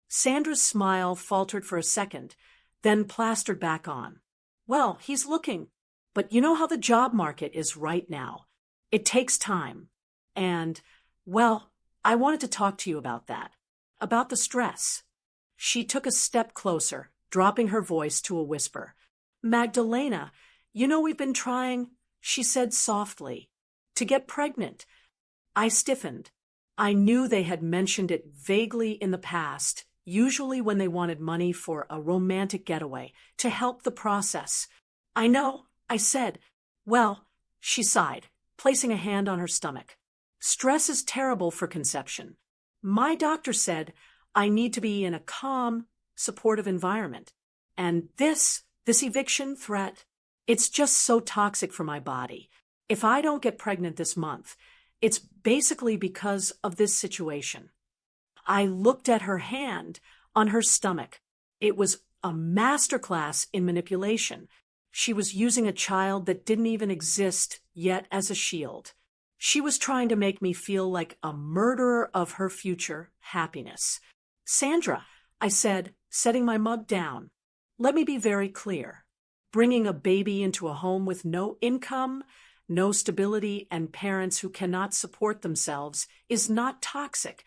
Sandra's smile faltered for a second, then plastered back on. "Well, he's looking. But you know how the job market is right now. It takes time. And, well, I wanted to talk to you about that. About the stress." She took a step closer, dropping her voice to a whisper. "Magdalena, you know we've been trying," she said softly, "to get pregnant." I stiffened. I knew they had mentioned it vaguely in the past, usually when they wanted money for a romantic getaway, to help the process. "I know," I said. "Well," she sighed, placing a hand on her stomach. "Stress is terrible for conception. My doctor said I need to be in a calm, supportive environment. And this eviction threat, it's just so toxic for my body. If I don't get pregnant this month, it's basically because of this situation." I looked at her hand on her stomach. It was a masterclass in manipulation. She was using a child that didn't even exist yet as a shield. She was trying to make me feel like a murderer of her future happiness. "Sandra," I said, setting my mug down, "let me be very clear. Bringing a baby into a home with no income, no stability, and parents who cannot support themselves is not toxic.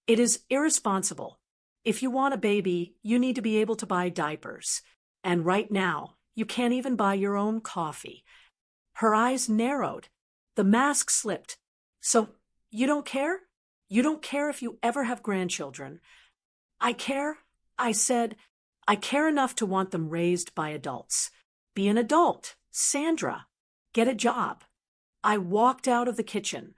It is irresponsible. If you want a baby, you need to be able to buy diapers. And right now, you can't even buy your own coffee." Her eyes narrowed. The mask slipped. "So, you don't care? You don't care if you ever have grandchildren?" "I care," I said. "I care enough to want them raised by adults. Be an adult, Sandra. Get a job." I walked out of the kitchen.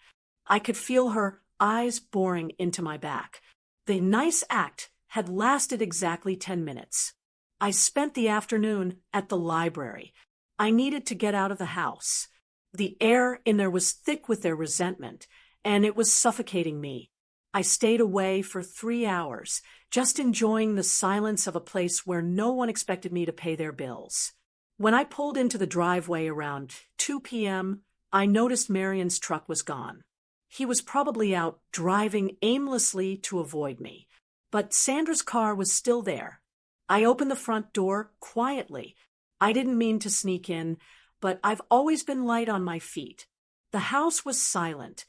I could feel her eyes boring into my back. The nice act had lasted exactly 10 minutes. I spent the afternoon at the library. I needed to get out of the house. The air in there was thick with their resentment, and it was suffocating me. I stayed away for 3 hours, just enjoying the silence of a place where no one expected me to pay their bills. When I pulled into the driveway around 2 p.m., I noticed Marion's truck was gone. He was probably out driving aimlessly to avoid me. But Sandra's car was still there. I opened the front door quietly. I didn't mean to sneak in, but I've always been light on my feet. The house was silent.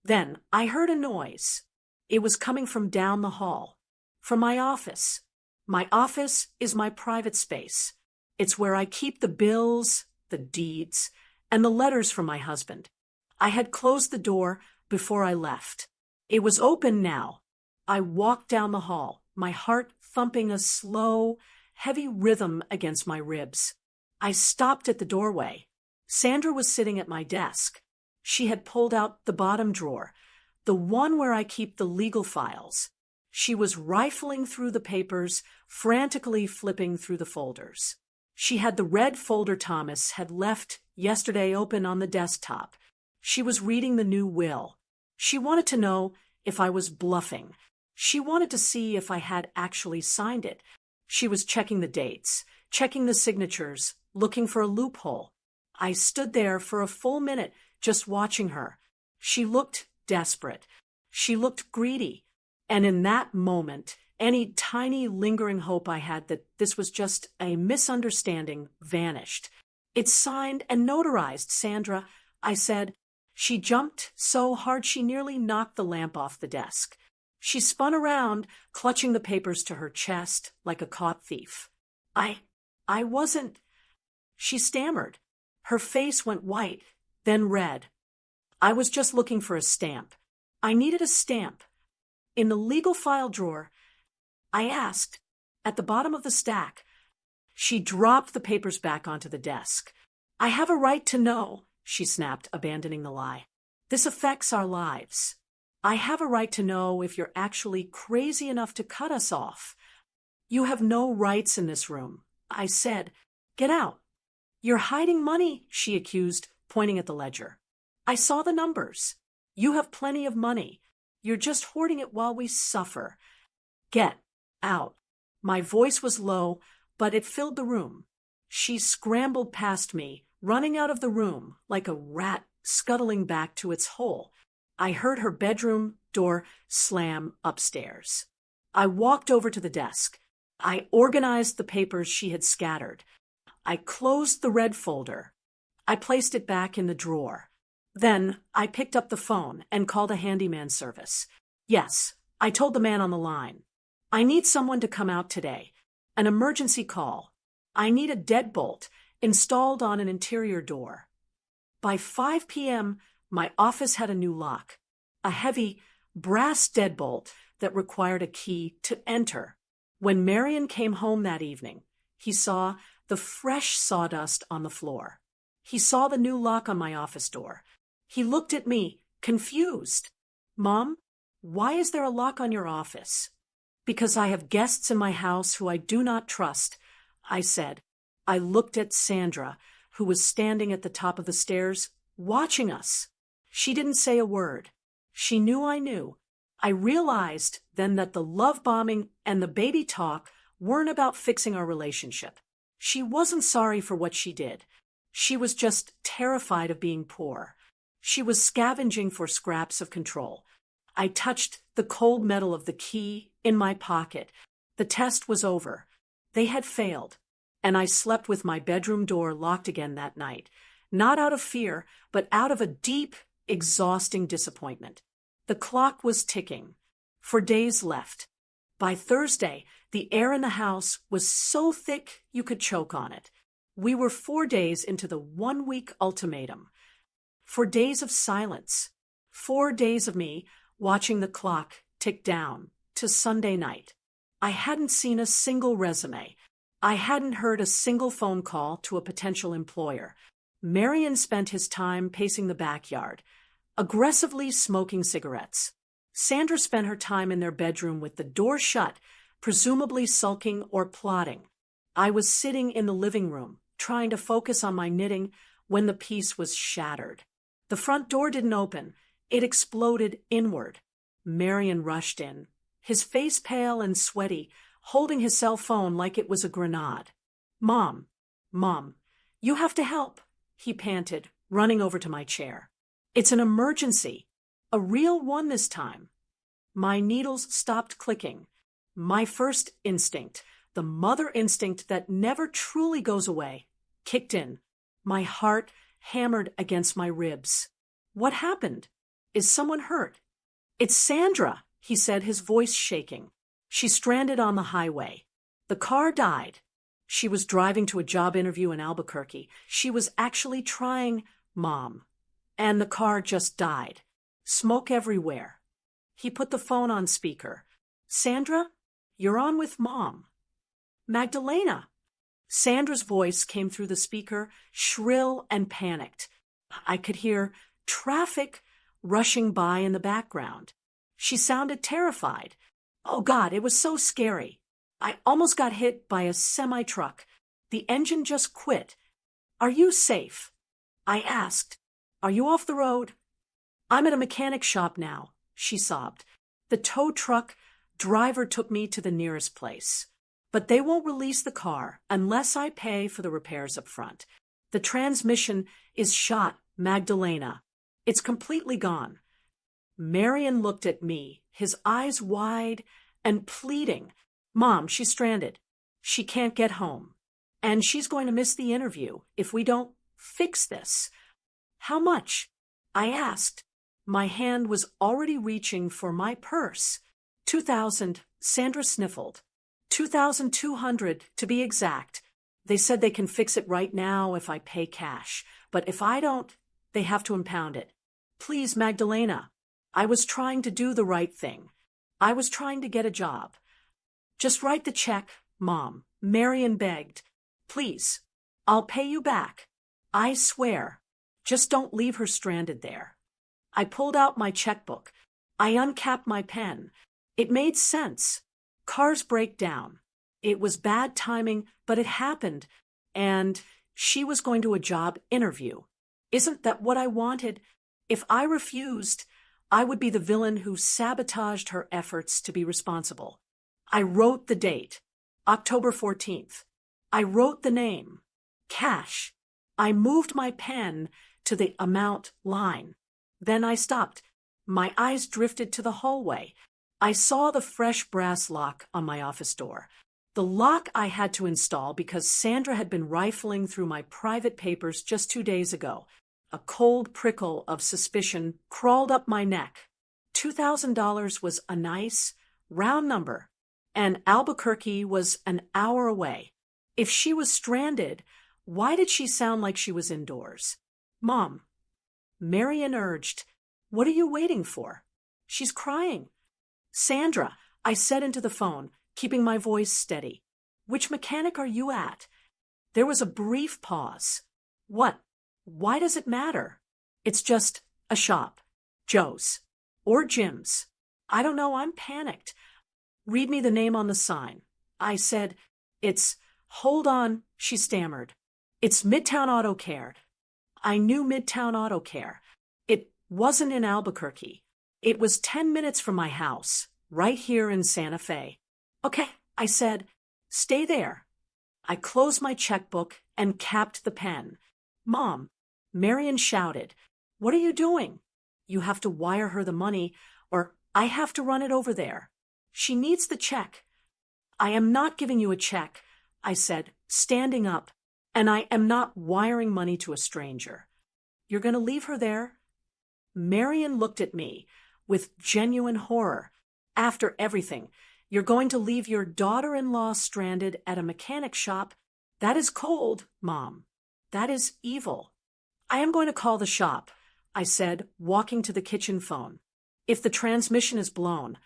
Then I heard a noise. It was coming from down the hall, from my office. My office is my private space. It's where I keep the bills, the deeds, and the letters from my husband. I had closed the door before I left. It was open now. I walked down the hall, my heart thumping a slow, heavy rhythm against my ribs. I stopped at the doorway. Sandra was sitting at my desk. She had pulled out the bottom drawer, the one where I keep the legal files. She was rifling through the papers, frantically flipping through the folders. She had the red folder Thomas had left yesterday open on the desktop. She was reading the new will. She wanted to know if I was bluffing. She wanted to see if I had actually signed it. She was checking the dates, checking the signatures, looking for a loophole. I stood there for a full minute, just watching her. She looked desperate. She looked greedy. And in that moment, any tiny lingering hope I had that this was just a misunderstanding vanished. "It's signed and notarized, Sandra," I said. She jumped so hard she nearly knocked the lamp off the desk. She spun around, clutching the papers to her chest like a caught thief. I I wasn't. She stammered. Her face went white, then red. I was just looking for a stamp. I needed a stamp. In the legal file drawer, I asked. At the bottom of the stack. She dropped the papers back onto the desk. I have a right to know, she snapped, abandoning the lie. This affects our lives. I have a right to know if you're actually crazy enough to cut us off. You have no rights in this room, I said. Get out. You're hiding money, she accused, pointing at the ledger. I saw the numbers. You have plenty of money. You're just hoarding it while we suffer. Get out. My voice was low, but it filled the room. She scrambled past me, running out of the room like a rat scuttling back to its hole. I heard her bedroom door slam upstairs. I walked over to the desk. I organized the papers she had scattered. I closed the red folder. I placed it back in the drawer. Then I picked up the phone and called a handyman service. Yes, I told the man on the line. I need someone to come out today. An emergency call. I need a deadbolt installed on an interior door. By 5 p.m., my office had a new lock. A heavy, brass deadbolt that required a key to enter. When Marion came home that evening, he saw the fresh sawdust on the floor. He saw the new lock on my office door. He looked at me, confused. Mom, why is there a lock on your office? Because I have guests in my house who I do not trust, I said. I looked at Sandra, who was standing at the top of the stairs, watching us. She didn't say a word. She knew I knew. I realized then that the love bombing and the baby talk weren't about fixing our relationship. She wasn't sorry for what she did. She was just terrified of being poor. She was scavenging for scraps of control. I touched the cold metal of the key in my pocket. The test was over. They had failed, and I slept with my bedroom door locked again that night, not out of fear, but out of a deep, exhausting disappointment. The clock was ticking. For days left. By Thursday, the air in the house was so thick you could choke on it. We were 4 days into the 1-week ultimatum. 4 days of silence. 4 days of me watching the clock tick down to Sunday night. I hadn't seen a single resume. I hadn't heard a single phone call to a potential employer. Marion spent his time pacing the backyard, aggressively smoking cigarettes. Sandra spent her time in their bedroom with the door shut, presumably sulking or plotting. I was sitting in the living room, trying to focus on my knitting, when the peace was shattered. The front door didn't open. It exploded inward. Marion rushed in, his face pale and sweaty, holding his cell phone like it was a grenade. Mom, you have to help, he panted, running over to my chair. It's an emergency. A real one this time. My needles stopped clicking. My first instinct, the mother instinct that never truly goes away, kicked in. My heart hammered against my ribs. What happened? Is someone hurt? It's Sandra, he said, his voice shaking. She's stranded on the highway. The car died. She was driving to a job interview in Albuquerque. She was actually trying, Mom. And the car just died. Smoke everywhere. He put the phone on speaker. Sandra, you're on with Mom. Magdalena. Sandra's voice came through the speaker, shrill and panicked. I could hear traffic rushing by in the background. She sounded terrified. Oh God, it was so scary. I almost got hit by a semi-truck. The engine just quit. Are you safe? I asked. Are you off the road? I'm at a mechanic shop now, she sobbed. The tow truck driver took me to the nearest place. But they won't release the car unless I pay for the repairs up front. The transmission is shot, Magdalena. It's completely gone. Marion looked at me, his eyes wide and pleading. Mom, she's stranded. She can't get home. And she's going to miss the interview if we don't fix this. How much? I asked. My hand was already reaching for my purse. 2,000, Sandra sniffled. 2,200 to be exact. They said they can fix it right now if I pay cash, but if I don't, they have to impound it. Please, Magdalena. I was trying to do the right thing. I was trying to get a job. Just write the check, Mom. Marian begged. Please. I'll pay you back. I swear. Just don't leave her stranded there. I pulled out my checkbook. I uncapped my pen. It made sense. Cars break down. It was bad timing, but it happened. And she was going to a job interview. Isn't that what I wanted? If I refused, I would be the villain who sabotaged her efforts to be responsible. I wrote the date, October 14th. I wrote the name, cash. I moved my pen to the amount line. Then I stopped. My eyes drifted to the hallway. I saw the fresh brass lock on my office door. The lock I had to install because Sandra had been rifling through my private papers just 2 days ago. A cold prickle of suspicion crawled up my neck. $2,000 was a nice, round number, and Albuquerque was an hour away. If she was stranded, why did she sound like she was indoors? Mom, Marian urged, what are you waiting for? She's crying. Sandra, I said into the phone, keeping my voice steady. Which mechanic are you at? There was a brief pause. What? Why does it matter? It's just a shop. Joe's. Or Jim's. I don't know, I'm panicked. Read me the name on the sign. I said, hold on, she stammered. It's Midtown Auto Care. I knew Midtown Auto Care. It wasn't in Albuquerque. It was 10 minutes from my house, right here in Santa Fe. Okay, I said, stay there. I closed my checkbook and capped the pen. Mom, Marian shouted, what are you doing? You have to wire her the money, or I have to run it over there. She needs the check. I am not giving you a check, I said, standing up, and I am not wiring money to a stranger. You're going to leave her there? Marian looked at me with genuine horror. After everything, you're going to leave your daughter-in-law stranded at a mechanic shop? That is cold, Mom. That is evil. I am going to call the shop, I said, walking to the kitchen phone. If the transmission is blown,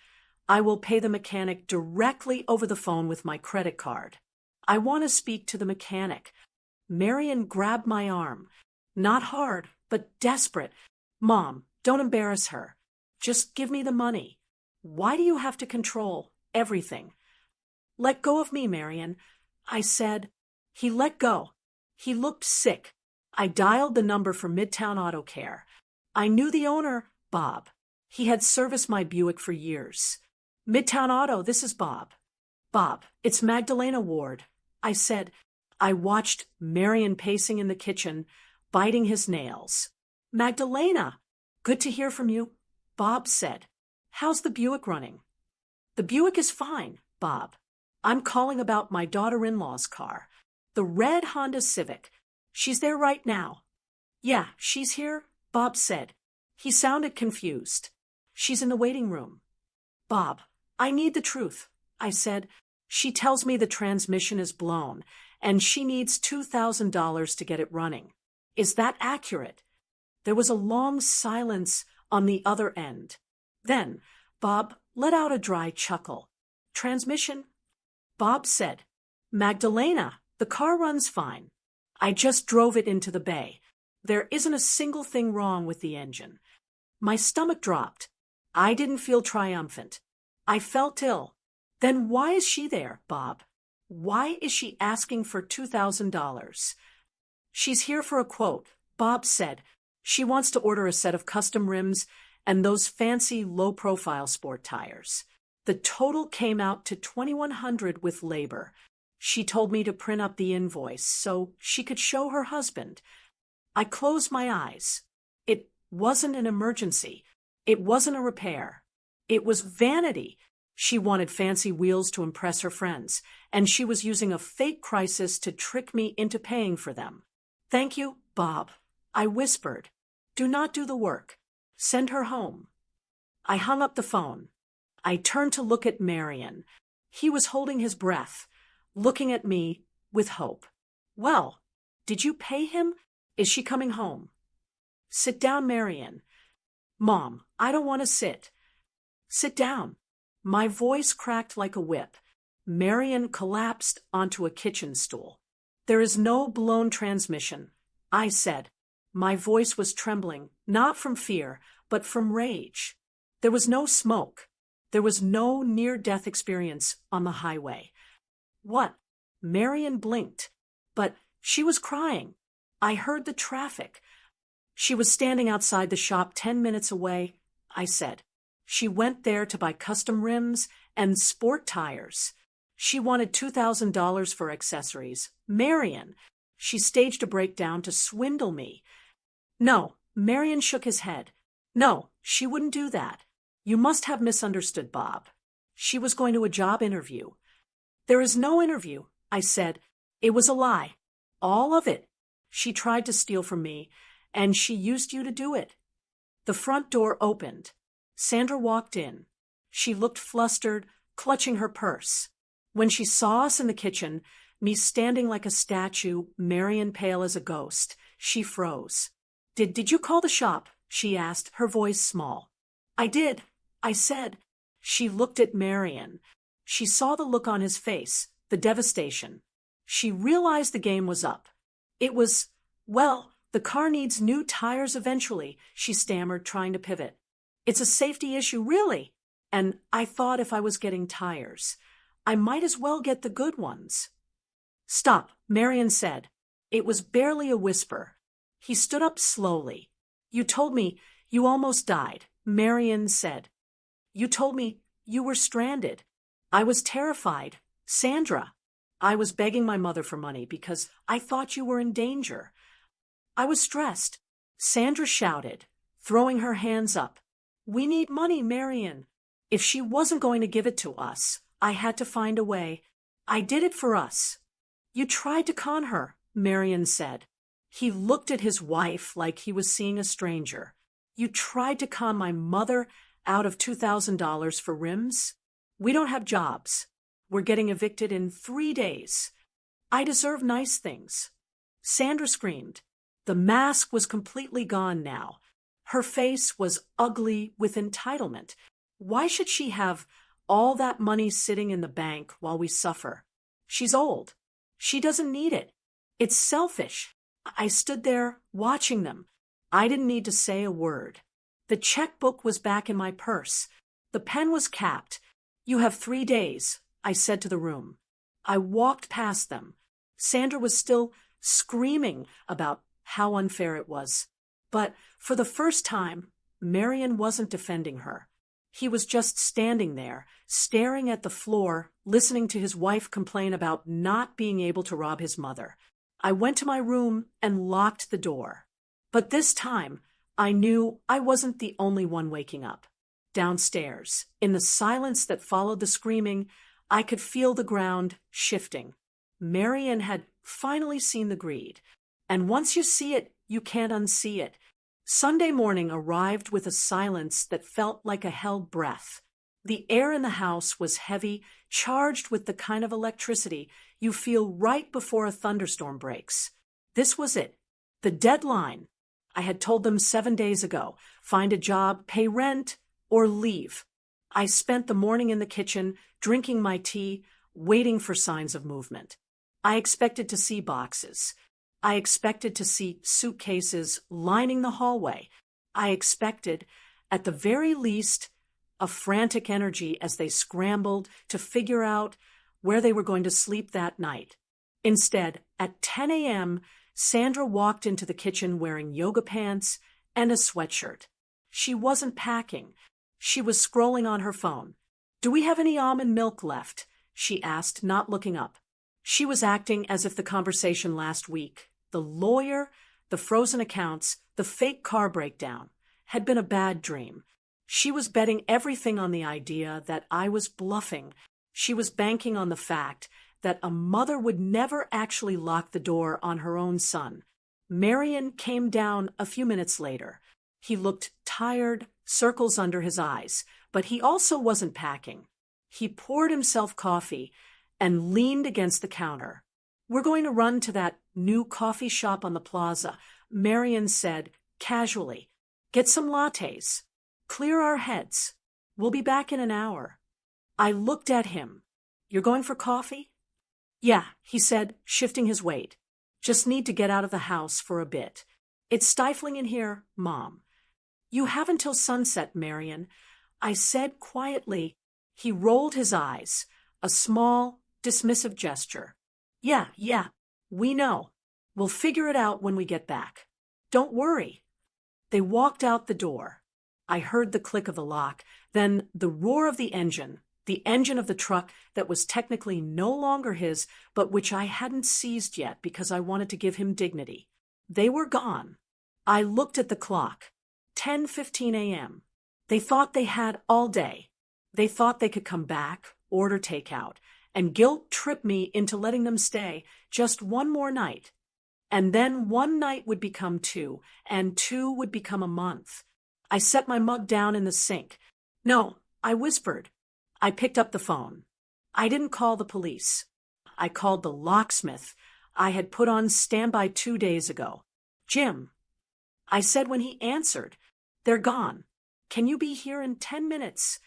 I will pay the mechanic directly over the phone with my credit card. I want to speak to the mechanic. Marian grabbed my arm. Not hard, but desperate. Mom, don't embarrass her. Just give me the money. Why do you have to control everything? Let go of me, Marian, I said. He let go. He looked sick. I dialed the number for Midtown Auto Care. I knew the owner, Bob. He had serviced my Buick for years. Midtown Auto, this is Bob. Bob, it's Magdalena Ward. I said. I watched Marian pacing in the kitchen, biting his nails. Magdalena, good to hear from you, Bob said. How's the Buick running? The Buick is fine, Bob. I'm calling about my daughter-in-law's car, the red Honda Civic. She's there right now. Yeah, she's here, Bob said. He sounded confused. She's in the waiting room. Bob, I need the truth, I said. She tells me the transmission is blown, and she needs $2,000 to get it running. Is that accurate? There was a long silence on the other end. Then Bob let out a dry chuckle. Transmission? Bob said, Magdalena, the car runs fine. I just drove it into the bay. There isn't a single thing wrong with the engine. My stomach dropped. I didn't feel triumphant. I felt ill. Then why is she there, Bob? Why is she asking for $2,000? She's here for a quote, Bob said. She wants to order a set of custom rims and those fancy low-profile sport tires. The total came out to $2,100 with labor. She told me to print up the invoice so she could show her husband. I closed my eyes. It wasn't an emergency. It wasn't a repair. It was vanity. She wanted fancy wheels to impress her friends, and she was using a fake crisis to trick me into paying for them. Thank you, Bob, I whispered. Do not do the work. Send her home. I hung up the phone. I turned to look at Marian. He was holding his breath, looking at me with hope. Well, did you pay him? Is she coming home? Sit down, Marian. Mom, I don't want to sit. Sit down. My voice cracked like a whip. Marian collapsed onto a kitchen stool. There is no blown transmission, I said. My voice was trembling, not from fear, but from rage. There was no smoke. There was no near-death experience on the highway. What? Marian blinked, but she was crying. I heard the traffic. She was standing outside the shop 10 minutes away, I said. She went there to buy custom rims and sport tires. She wanted $2,000 for accessories. Marian! She staged a breakdown to swindle me. No, Marian shook his head. No, she wouldn't do that. You must have misunderstood Bob. She was going to a job interview. There is no interview, I said. It was a lie. All of it. She tried to steal from me, and she used you to do it. The front door opened. Sandra walked in. She looked flustered, clutching her purse. When she saw us in the kitchen, me standing like a statue, Marian pale as a ghost, she froze. Did you call the shop? She asked, her voice small. I did, I said. She looked at Marian. She saw the look on his face, the devastation. She realized the game was up. It was, well, the car needs new tires eventually, she stammered, trying to pivot. It's a safety issue, really. And I thought if I was getting tires, I might as well get the good ones. Stop, Marian said. It was barely a whisper. He stood up slowly. You told me you almost died, Marian said. You told me you were stranded. I was terrified. Sandra. I was begging my mother for money because I thought you were in danger. I was stressed. Sandra shouted, throwing her hands up. We need money, Marian. If she wasn't going to give it to us, I had to find a way. I did it for us. You tried to con her, Marian said. He looked at his wife like he was seeing a stranger. You tried to con my mother out of $2,000 for rims? We don't have jobs. We're getting evicted in 3 days. I deserve nice things. Sandra screamed. The mask was completely gone now. Her face was ugly with entitlement. Why should she have all that money sitting in the bank while we suffer? She's old. She doesn't need it. It's selfish. I stood there watching them. I didn't need to say a word. The checkbook was back in my purse. The pen was capped. You have 3 days, I said to the room. I walked past them. Sandra was still screaming about how unfair it was. But for the first time, Marian wasn't defending her. He was just standing there, staring at the floor, listening to his wife complain about not being able to rob his mother. I went to my room and locked the door. But this time, I knew I wasn't the only one waking up. Downstairs, in the silence that followed the screaming, I could feel the ground shifting. Marian had finally seen the greed. And once you see it, you can't unsee it. Sunday morning arrived with a silence that felt like a held breath. The air in the house was heavy, charged with the kind of electricity you feel right before a thunderstorm breaks. This was it. The deadline. I had told them 7 days ago, find a job, pay rent, or leave. I spent the morning in the kitchen, drinking my tea, waiting for signs of movement. I expected to see boxes. I expected to see suitcases lining the hallway. I expected, at the very least, a frantic energy as they scrambled to figure out where they were going to sleep that night. Instead, at 10 a.m., Sandra walked into the kitchen wearing yoga pants and a sweatshirt. She wasn't packing. She was scrolling on her phone. "Do we have any almond milk left?" she asked, not looking up. She was acting as if the conversation last week, the lawyer, the frozen accounts, the fake car breakdown, had been a bad dream. She was betting everything on the idea that I was bluffing. She was banking on the fact that a mother would never actually lock the door on her own son. Marian came down a few minutes later. He looked tired, circles under his eyes, but he also wasn't packing. He poured himself coffee and leaned against the counter. We're going to run to that new coffee shop on the plaza, Marion said, casually. Get some lattes. Clear our heads. We'll be back in an hour. I looked at him. You're going for coffee? Yeah, he said, shifting his weight. Just need to get out of the house for a bit. It's stifling in here, Mom. You have until sunset, Marion, I said quietly. He rolled his eyes, a small, dismissive gesture. Yeah, we know. We'll figure it out when we get back. Don't worry. They walked out the door. I heard the click of the lock, then the roar of the engine of the truck that was technically no longer his, but which I hadn't seized yet because I wanted to give him dignity. They were gone. I looked at the clock. 10:15 a.m. They thought they had all day. They thought they could come back, order takeout, and guilt trip me into letting them stay just one more night. And then one night would become two, and two would become a month. I set my mug down in the sink. No, I whispered. I picked up the phone. I didn't call the police. I called the locksmith I had put on standby 2 days ago. Jim. I said when he answered, they're gone. Can you be here in 10 minutes?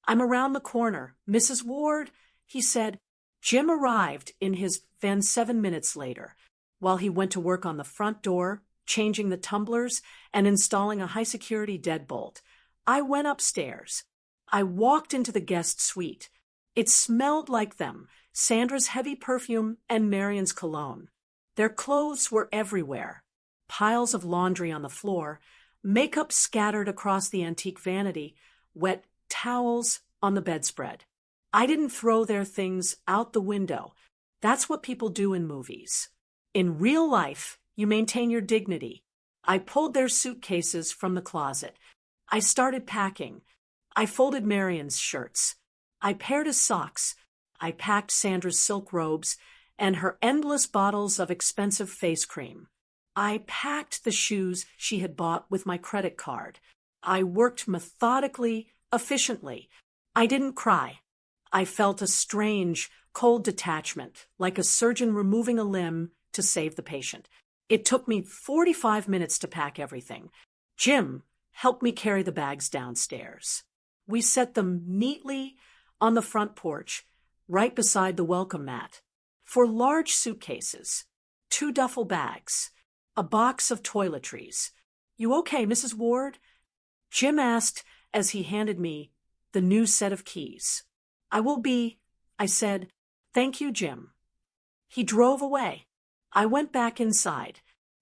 I'm around the corner. Mrs. Ward, he said. Jim arrived in his van 7 minutes later, while he went to work on the front door, changing the tumblers and installing a high-security deadbolt. I went upstairs. I walked into the guest suite. It smelled like them, Sandra's heavy perfume and Marion's cologne. Their clothes were everywhere. Piles of laundry on the floor, makeup scattered across the antique vanity, wet towels on the bedspread. I didn't throw their things out the window. That's what people do in movies. In real life, you maintain your dignity. I pulled their suitcases from the closet. I started packing. I folded Marion's shirts. I paired his socks. I packed Sandra's silk robes and her endless bottles of expensive face cream. I packed the shoes she had bought with my credit card. I worked methodically, efficiently. I didn't cry. I felt a strange, cold detachment, like a surgeon removing a limb to save the patient. It took me 45 minutes to pack everything. Jim helped me carry the bags downstairs. We set them neatly on the front porch, right beside the welcome mat. 4 large suitcases, 2 duffel bags, a box of toiletries. You okay, Mrs. Ward? Jim asked as he handed me the new set of keys. I will be, I said. Thank you, Jim. He drove away. I went back inside.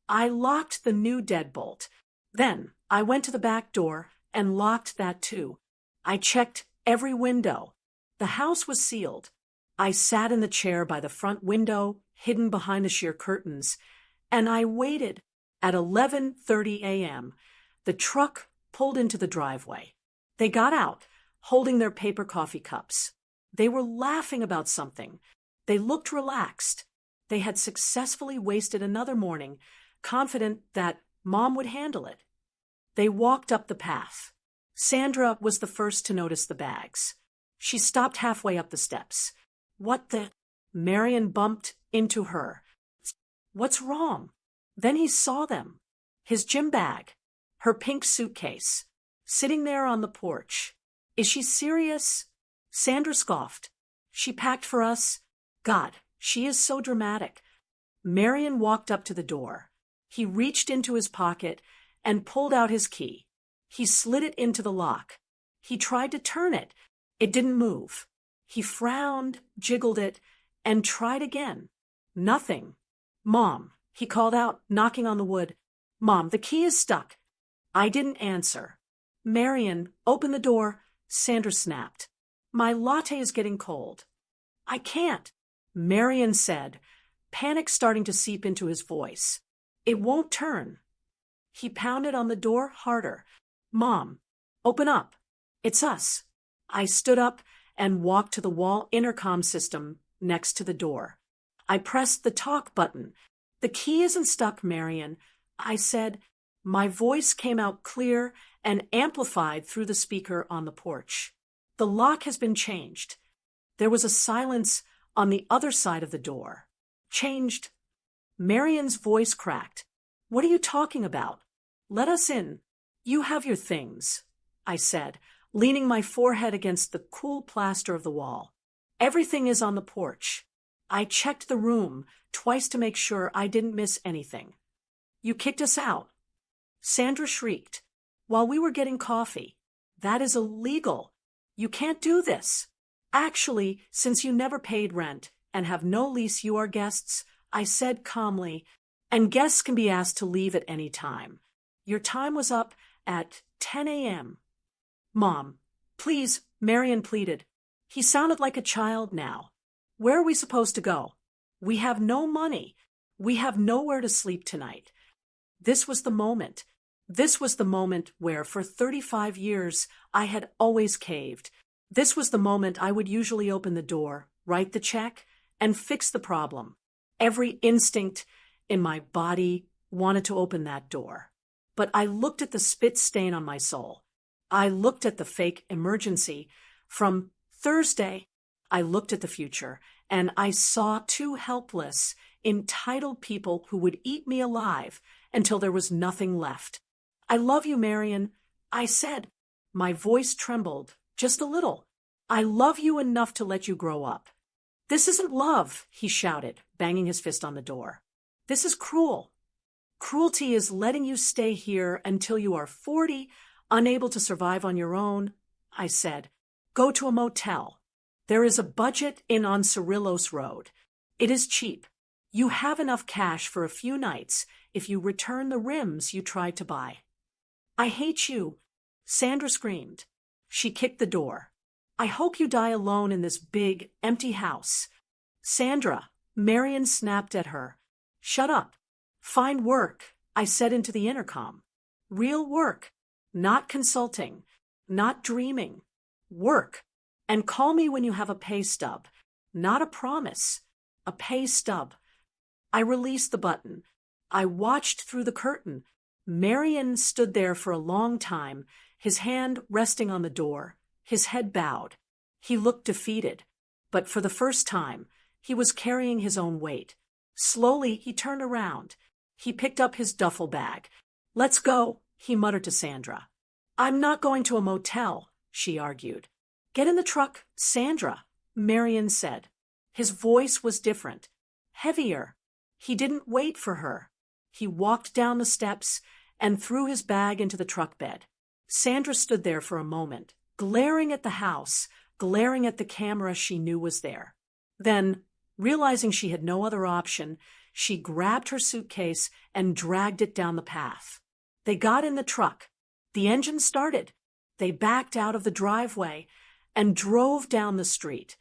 I locked the new deadbolt. Then I went to the back door and locked that too. I checked every window. The house was sealed. I sat in the chair by the front window, hidden behind the sheer curtains, and I waited. At 11:30 a.m., the truck pulled into the driveway. They got out, holding their paper coffee cups. They were laughing about something. They looked relaxed. They had successfully wasted another morning, confident that Mom would handle it. They walked up the path. Sandra was the first to notice the bags. She stopped halfway up the steps. What the? Marion bumped into her. What's wrong? Then he saw them. His gym bag, her pink suitcase, sitting there on the porch. Is she serious? Sandra scoffed. She packed for us? God, she is so dramatic. Marion walked up to the door. He reached into his pocket and pulled out his key. He slid it into the lock. He tried to turn it. It didn't move. He frowned, jiggled it, and tried again. Nothing. Mom, he called out, knocking on the wood. Mom, the key is stuck. I didn't answer. Marion, open the door. Sandra snapped. My latte is getting cold. I can't, Marion said, panic starting to seep into his voice. It won't turn. He pounded on the door harder. Mom, open up. It's us. I stood up and walked to the wall intercom system next to the door. I pressed the talk button. The key isn't stuck, Marion, I said. My voice came out clear and amplified through the speaker on the porch. The lock has been changed. There was a silence on the other side of the door. Changed. Marian's voice cracked. What are you talking about? Let us in. You have your things, I said, leaning my forehead against the cool plaster of the wall. Everything is on the porch. I checked the room twice to make sure I didn't miss anything. You kicked us out. Sandra shrieked. While we were getting coffee. That is illegal. You can't do this. Actually, since you never paid rent and have no lease, you are guests, I said calmly, and guests can be asked to leave at any time. Your time was up at 10 a.m. Mom, please, Marian pleaded. He sounded like a child now. Where are we supposed to go? We have no money. We have nowhere to sleep tonight. This was the moment. This was the moment where, for 35 years, I had always caved. This was the moment I would usually open the door, write the check, and fix the problem. Every instinct in my body wanted to open that door. But I looked at the spit stain on my soul. I looked at the fake emergency. From Thursday, I looked at the future, and I saw two helpless, entitled people who would eat me alive until there was nothing left. I love you, Marian, I said. My voice trembled, just a little. I love you enough to let you grow up. This isn't love, he shouted, banging his fist on the door. This is cruel. Cruelty is letting you stay here until you are 40, unable to survive on your own. I said, go to a motel. There is a budget inn on Cerrillos Road. It is cheap. You have enough cash for a few nights if you return the rims you tried to buy. I hate you, Sandra screamed. She kicked the door. I hope you die alone in this big, empty house. Sandra, Marian snapped at her. Shut up. Find work, I said into the intercom. Real work. Not consulting. Not dreaming. Work. And call me when you have a pay stub. Not a promise. A pay stub. I released the button. I watched through the curtain. Marian stood there for a long time, his hand resting on the door, his head bowed. He looked defeated, but for the first time, he was carrying his own weight. Slowly, he turned around. He picked up his duffel bag. Let's go, he muttered to Sandra. I'm not going to a motel, she argued. Get in the truck, Sandra, Marian said. His voice was different, heavier. He didn't wait for her. He walked down the steps and threw his bag into the truck bed. Sandra stood there for a moment, glaring at the house, glaring at the camera she knew was there. Then, realizing she had no other option, she grabbed her suitcase and dragged it down the path. They got in the truck. The engine started. They backed out of the driveway and drove down the street.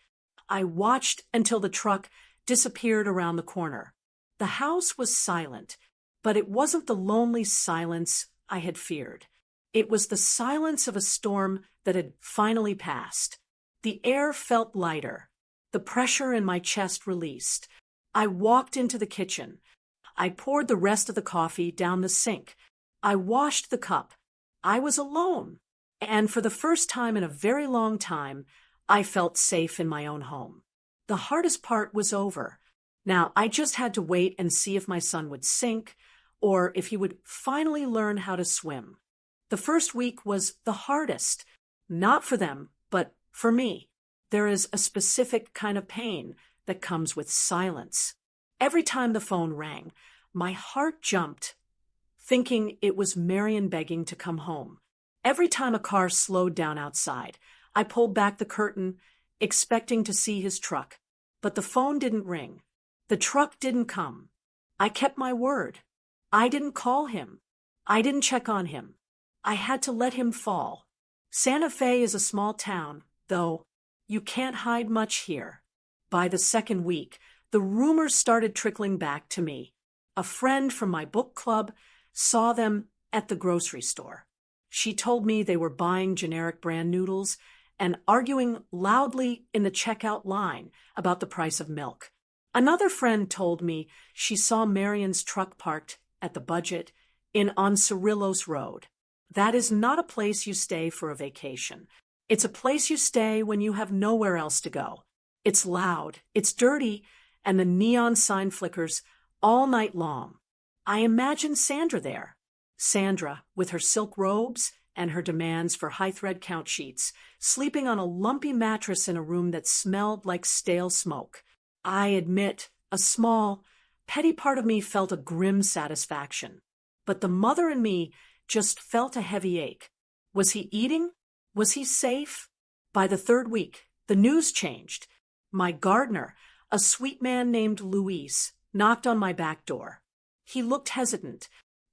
I watched until the truck disappeared around the corner. The house was silent, but it wasn't the lonely silence I had feared. It was the silence of a storm that had finally passed. The air felt lighter. The pressure in my chest released. I walked into the kitchen. I poured the rest of the coffee down the sink. I washed the cup. I was alone. And for the first time in a very long time, I felt safe in my own home. The hardest part was over. Now, I just had to wait and see if my son would sink, or if he would finally learn how to swim. The first week was the hardest, not for them, but for me. There is a specific kind of pain that comes with silence. Every time the phone rang, my heart jumped, thinking it was Marian begging to come home. Every time a car slowed down outside, I pulled back the curtain, expecting to see his truck. But the phone didn't ring. The truck didn't come. I kept my word. I didn't call him. I didn't check on him. I had to let him fall. Santa Fe is a small town, though you can't hide much here. By the second week, the rumors started trickling back to me. A friend from my book club saw them at the grocery store. She told me they were buying generic brand noodles and arguing loudly in the checkout line about the price of milk. Another friend told me she saw Marian's truck parked at the Budget Inn on Cerrillos Road. That is not a place you stay for a vacation. It's a place you stay when you have nowhere else to go. It's loud, it's dirty, and the neon sign flickers all night long. I imagine Sandra there. Sandra, with her silk robes and her demands for high-thread count sheets, sleeping on a lumpy mattress in a room that smelled like stale smoke. I admit, a small, petty part of me felt a grim satisfaction. But the mother in me just felt a heavy ache. Was he eating? Was he safe? By the third week, the news changed. My gardener, a sweet man named Luis, knocked on my back door. He looked hesitant.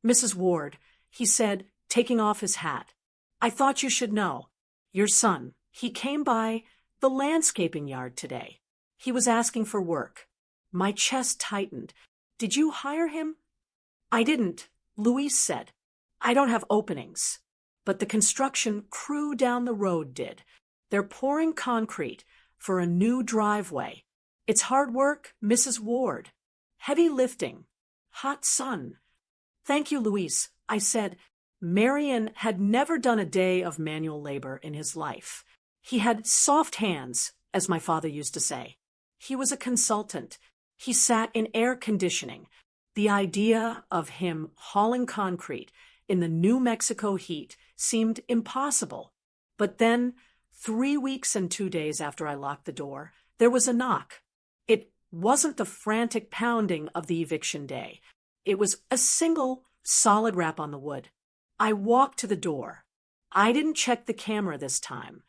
"Mrs. Ward," he said, taking off his hat. "I thought you should know. Your son, he came by the landscaping yard today. He was asking for work." My chest tightened. "Did you hire him?" "I didn't," Luis said. "I don't have openings." But the construction crew down the road did. They're pouring concrete for a new driveway. It's hard work, Mrs. Ward. Heavy lifting. Hot sun. "Thank you, Luis," I said. Marion had never done a day of manual labor in his life. He had soft hands, as my father used to say. He was a consultant. He sat in air conditioning. The idea of him hauling concrete in the New Mexico heat seemed impossible. But then, 3 weeks and 2 days after I locked the door, there was a knock. It wasn't the frantic pounding of the eviction day. It was a single, solid rap on the wood. I walked to the door. I didn't check the camera this time.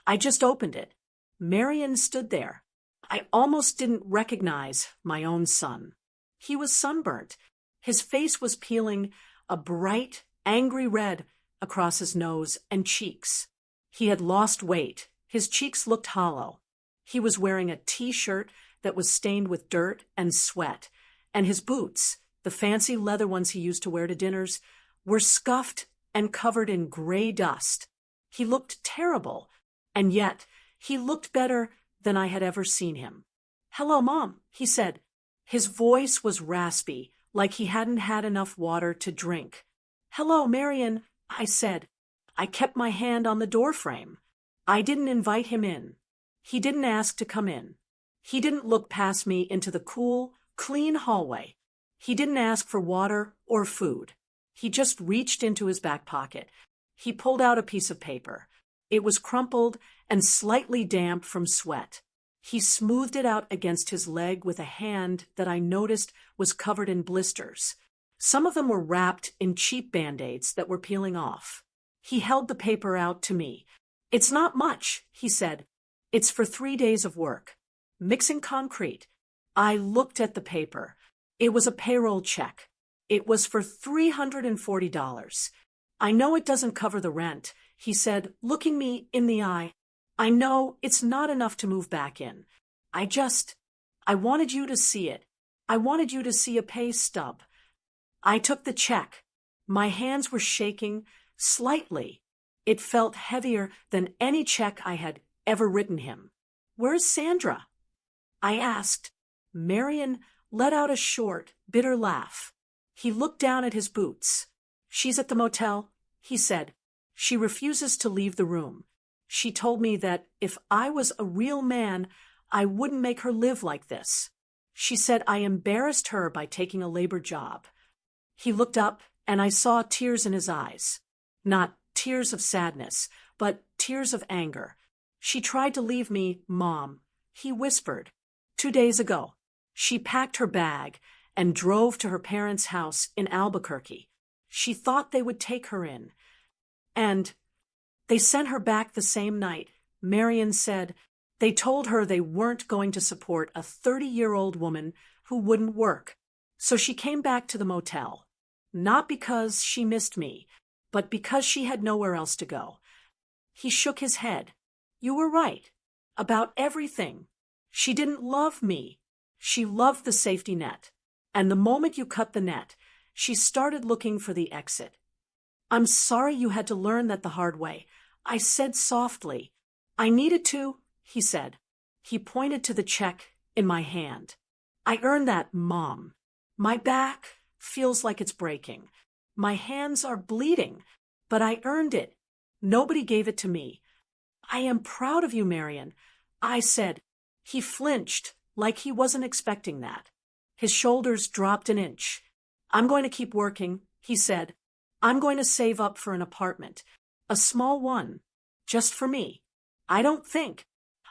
I just opened it. Marion stood there. I almost didn't recognize my own son. He was sunburnt. His face was peeling a bright, angry red across his nose and cheeks. He had lost weight. His cheeks looked hollow. He was wearing a T-shirt that was stained with dirt and sweat, and his boots, the fancy leather ones he used to wear to dinners, were scuffed and covered in gray dust. He looked terrible, and yet he looked better than I had ever seen him. "Hello, Mom," he said. His voice was raspy, like he hadn't had enough water to drink. "Hello, Marion," I said. I kept my hand on the doorframe. I didn't invite him in. He didn't ask to come in. He didn't look past me into the cool, clean hallway. He didn't ask for water or food. He just reached into his back pocket. He pulled out a piece of paper. It was crumpled and slightly damp from sweat. He smoothed it out against his leg with a hand that I noticed was covered in blisters. Some of them were wrapped in cheap Band-Aids that were peeling off. He held the paper out to me. "It's not much," he said. "It's for 3 days of work. Mixing concrete." I looked at the paper. It was a payroll check. It was for $340. "I know it doesn't cover the rent," he said, looking me in the eye. "I know it's not enough to move back in. I wanted you to see it. I wanted you to see a pay stub." I took the check. My hands were shaking slightly. It felt heavier than any check I had ever written him. "Where's Sandra?" I asked. Marion let out a short, bitter laugh. He looked down at his boots. "She's at the motel," he said. "She refuses to leave the room. She told me that if I was a real man, I wouldn't make her live like this. She said I embarrassed her by taking a labor job." He looked up, and I saw tears in his eyes. Not tears of sadness, but tears of anger. "She tried to leave me, Mom," he whispered. 2 days ago, she packed her bag and drove to her parents' house in Albuquerque. She thought they would take her in. And they sent her back the same night. Marion said they told her they weren't going to support a 30-year-old woman who wouldn't work. So she came back to the motel. Not because she missed me, but because she had nowhere else to go. He shook his head. "You were right. About everything. She didn't love me. She loved the safety net. And the moment you cut the net, she started looking for the exit." "I'm sorry you had to learn that the hard way," I said softly. "I needed to," he said. He pointed to the check in my hand. "I earned that, Mom. My back feels like it's breaking. My hands are bleeding, but I earned it. Nobody gave it to me." "I am proud of you, Marion," I said. He flinched, like he wasn't expecting that. His shoulders dropped an inch. "I'm going to keep working," he said. "I'm going to save up for an apartment. A small one. Just for me. I don't think.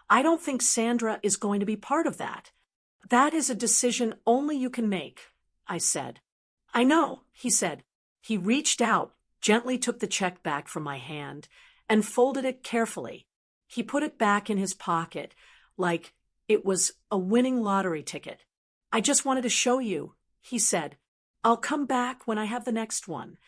I don't think Sandra is going to be part of that." "That is a decision only you can make," I said. "I know," he said. He reached out, gently took the check back from my hand, and folded it carefully. He put it back in his pocket, like it was a winning lottery ticket. "I just wanted to show you," he said. "I'll come back when I have the next one."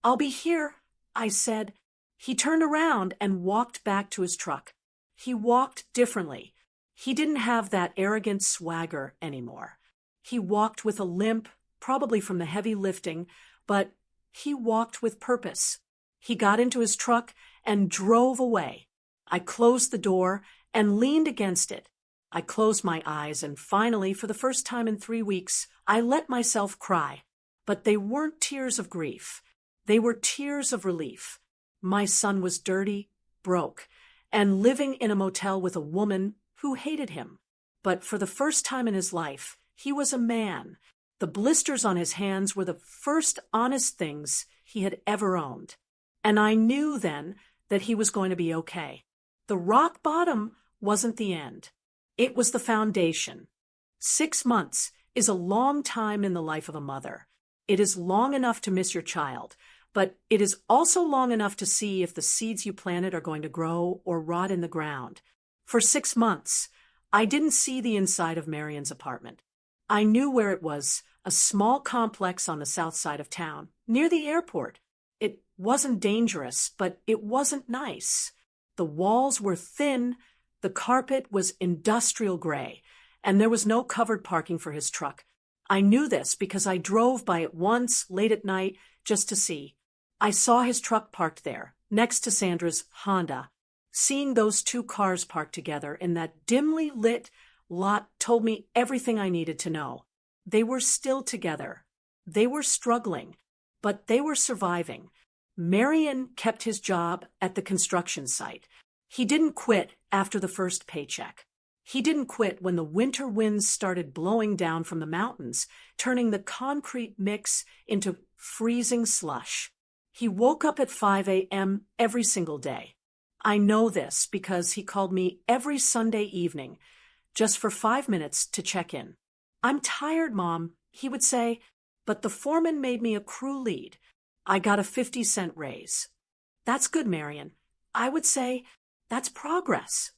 "I'll be here," I said. He turned around and walked back to his truck. He walked differently. He didn't have that arrogant swagger anymore. He walked with a limp, probably from the heavy lifting, but he walked with purpose. He got into his truck and drove away. I closed the door and leaned against it. I closed my eyes, and finally, for the first time in 3 weeks, I let myself cry. But they weren't tears of grief. They were tears of relief. My son was dirty, broke, and living in a motel with a woman who hated him. But for the first time in his life, he was a man. The blisters on his hands were the first honest things he had ever owned. And I knew then that he was going to be okay. The rock bottom wasn't the end. It was the foundation. 6 months is a long time in the life of a mother. It is long enough to miss your child, but it is also long enough to see if the seeds you planted are going to grow or rot in the ground. For 6 months, I didn't see the inside of Marion's apartment. I knew where it was, a small complex on the south side of town, near the airport. It wasn't dangerous, but it wasn't nice. The walls were thin, the carpet was industrial gray, and there was no covered parking for his truck. I knew this because I drove by it once, late at night, just to see. I saw his truck parked there, next to Sandra's Honda. Seeing those two cars parked together in that dimly lit lot told me everything I needed to know. They were still together. They were struggling, but they were surviving. Marion kept his job at the construction site. He didn't quit after the first paycheck. He didn't quit when the winter winds started blowing down from the mountains, turning the concrete mix into freezing slush. He woke up at 5 a.m. every single day. I know this because he called me every Sunday evening, just for 5 minutes to check in. "I'm tired, Mom," he would say, "but the foreman made me a crew lead. I got a 50-cent raise." "That's good, Marion." I would say, "That's progress."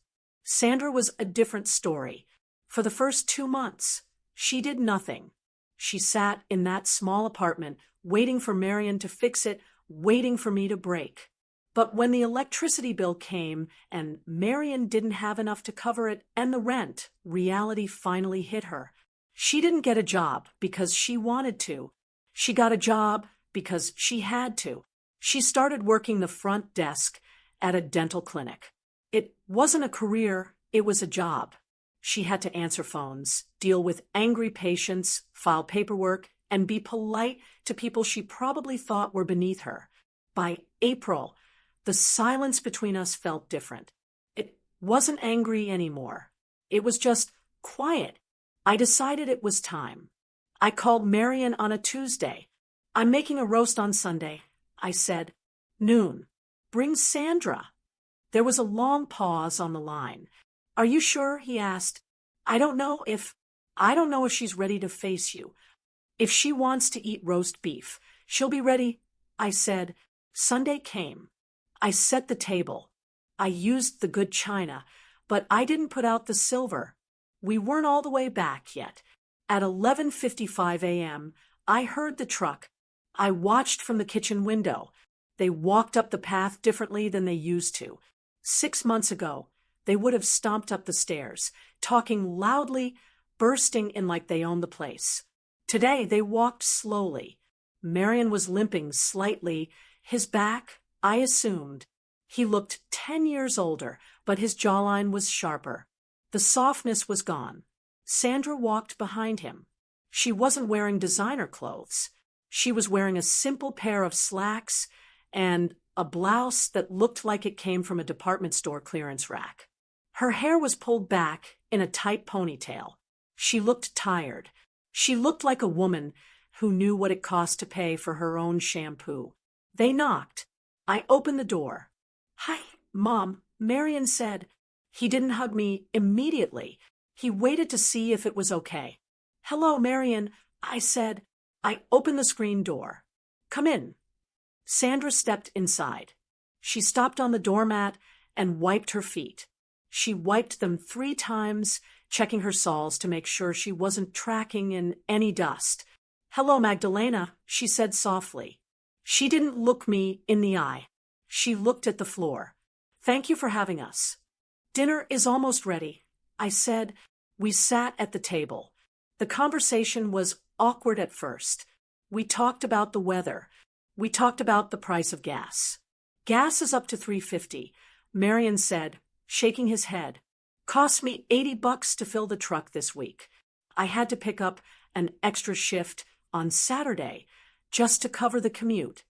Sandra was a different story. For the first 2 months, she did nothing. She sat in that small apartment, waiting for Marion to fix it, waiting for me to break. But when the electricity bill came and Marion didn't have enough to cover it and the rent, reality finally hit her. She didn't get a job because she wanted to. She got a job because she had to. She started working the front desk at a dental clinic. It wasn't a career, it was a job. She had to answer phones, deal with angry patients, file paperwork, and be polite to people she probably thought were beneath her. By April, the silence between us felt different. It wasn't angry anymore. It was just quiet. I decided it was time. I called Marion on a Tuesday. "I'm making a roast on Sunday," I said. "Noon. Bring Sandra." There was a long pause on the line. "Are you sure?" he asked. I don't know if she's ready to face you. If she wants to eat roast beef, she'll be ready," I said. Sunday came. I set the table. I used the good china, but I didn't put out the silver. We weren't all the way back yet. At 11:55 a.m., I heard the truck. I watched from the kitchen window. They walked up the path differently than they used to. 6 months ago, they would have stomped up the stairs, talking loudly, bursting in like they owned the place. Today, they walked slowly. Marion was limping slightly. His back, I assumed. He looked 10 years older, but his jawline was sharper. The softness was gone. Sandra walked behind him. She wasn't wearing designer clothes. She was wearing a simple pair of slacks and a blouse that looked like it came from a department store clearance rack. Her hair was pulled back in a tight ponytail. She looked tired. She looked like a woman who knew what it cost to pay for her own shampoo. They knocked. I opened the door. "Hi, Mom," Marion said. He didn't hug me immediately. He waited to see if it was okay. "Hello, Marion," I said. I opened the screen door. "Come in." Sandra stepped inside. She stopped on the doormat and wiped her feet. She wiped them 3 times, checking her soles to make sure she wasn't tracking in any dust. "Hello, Magdalena," she said softly. She didn't look me in the eye. She looked at the floor. "Thank you for having us." "Dinner is almost ready," I said. We sat at the table. The conversation was awkward at first. We talked about the weather. We talked about the price of gas. "Gas is up to $3.50, Marion said, shaking his head. "Cost me $80 to fill the truck this week. I had to pick up an extra shift on Saturday just to cover the commute."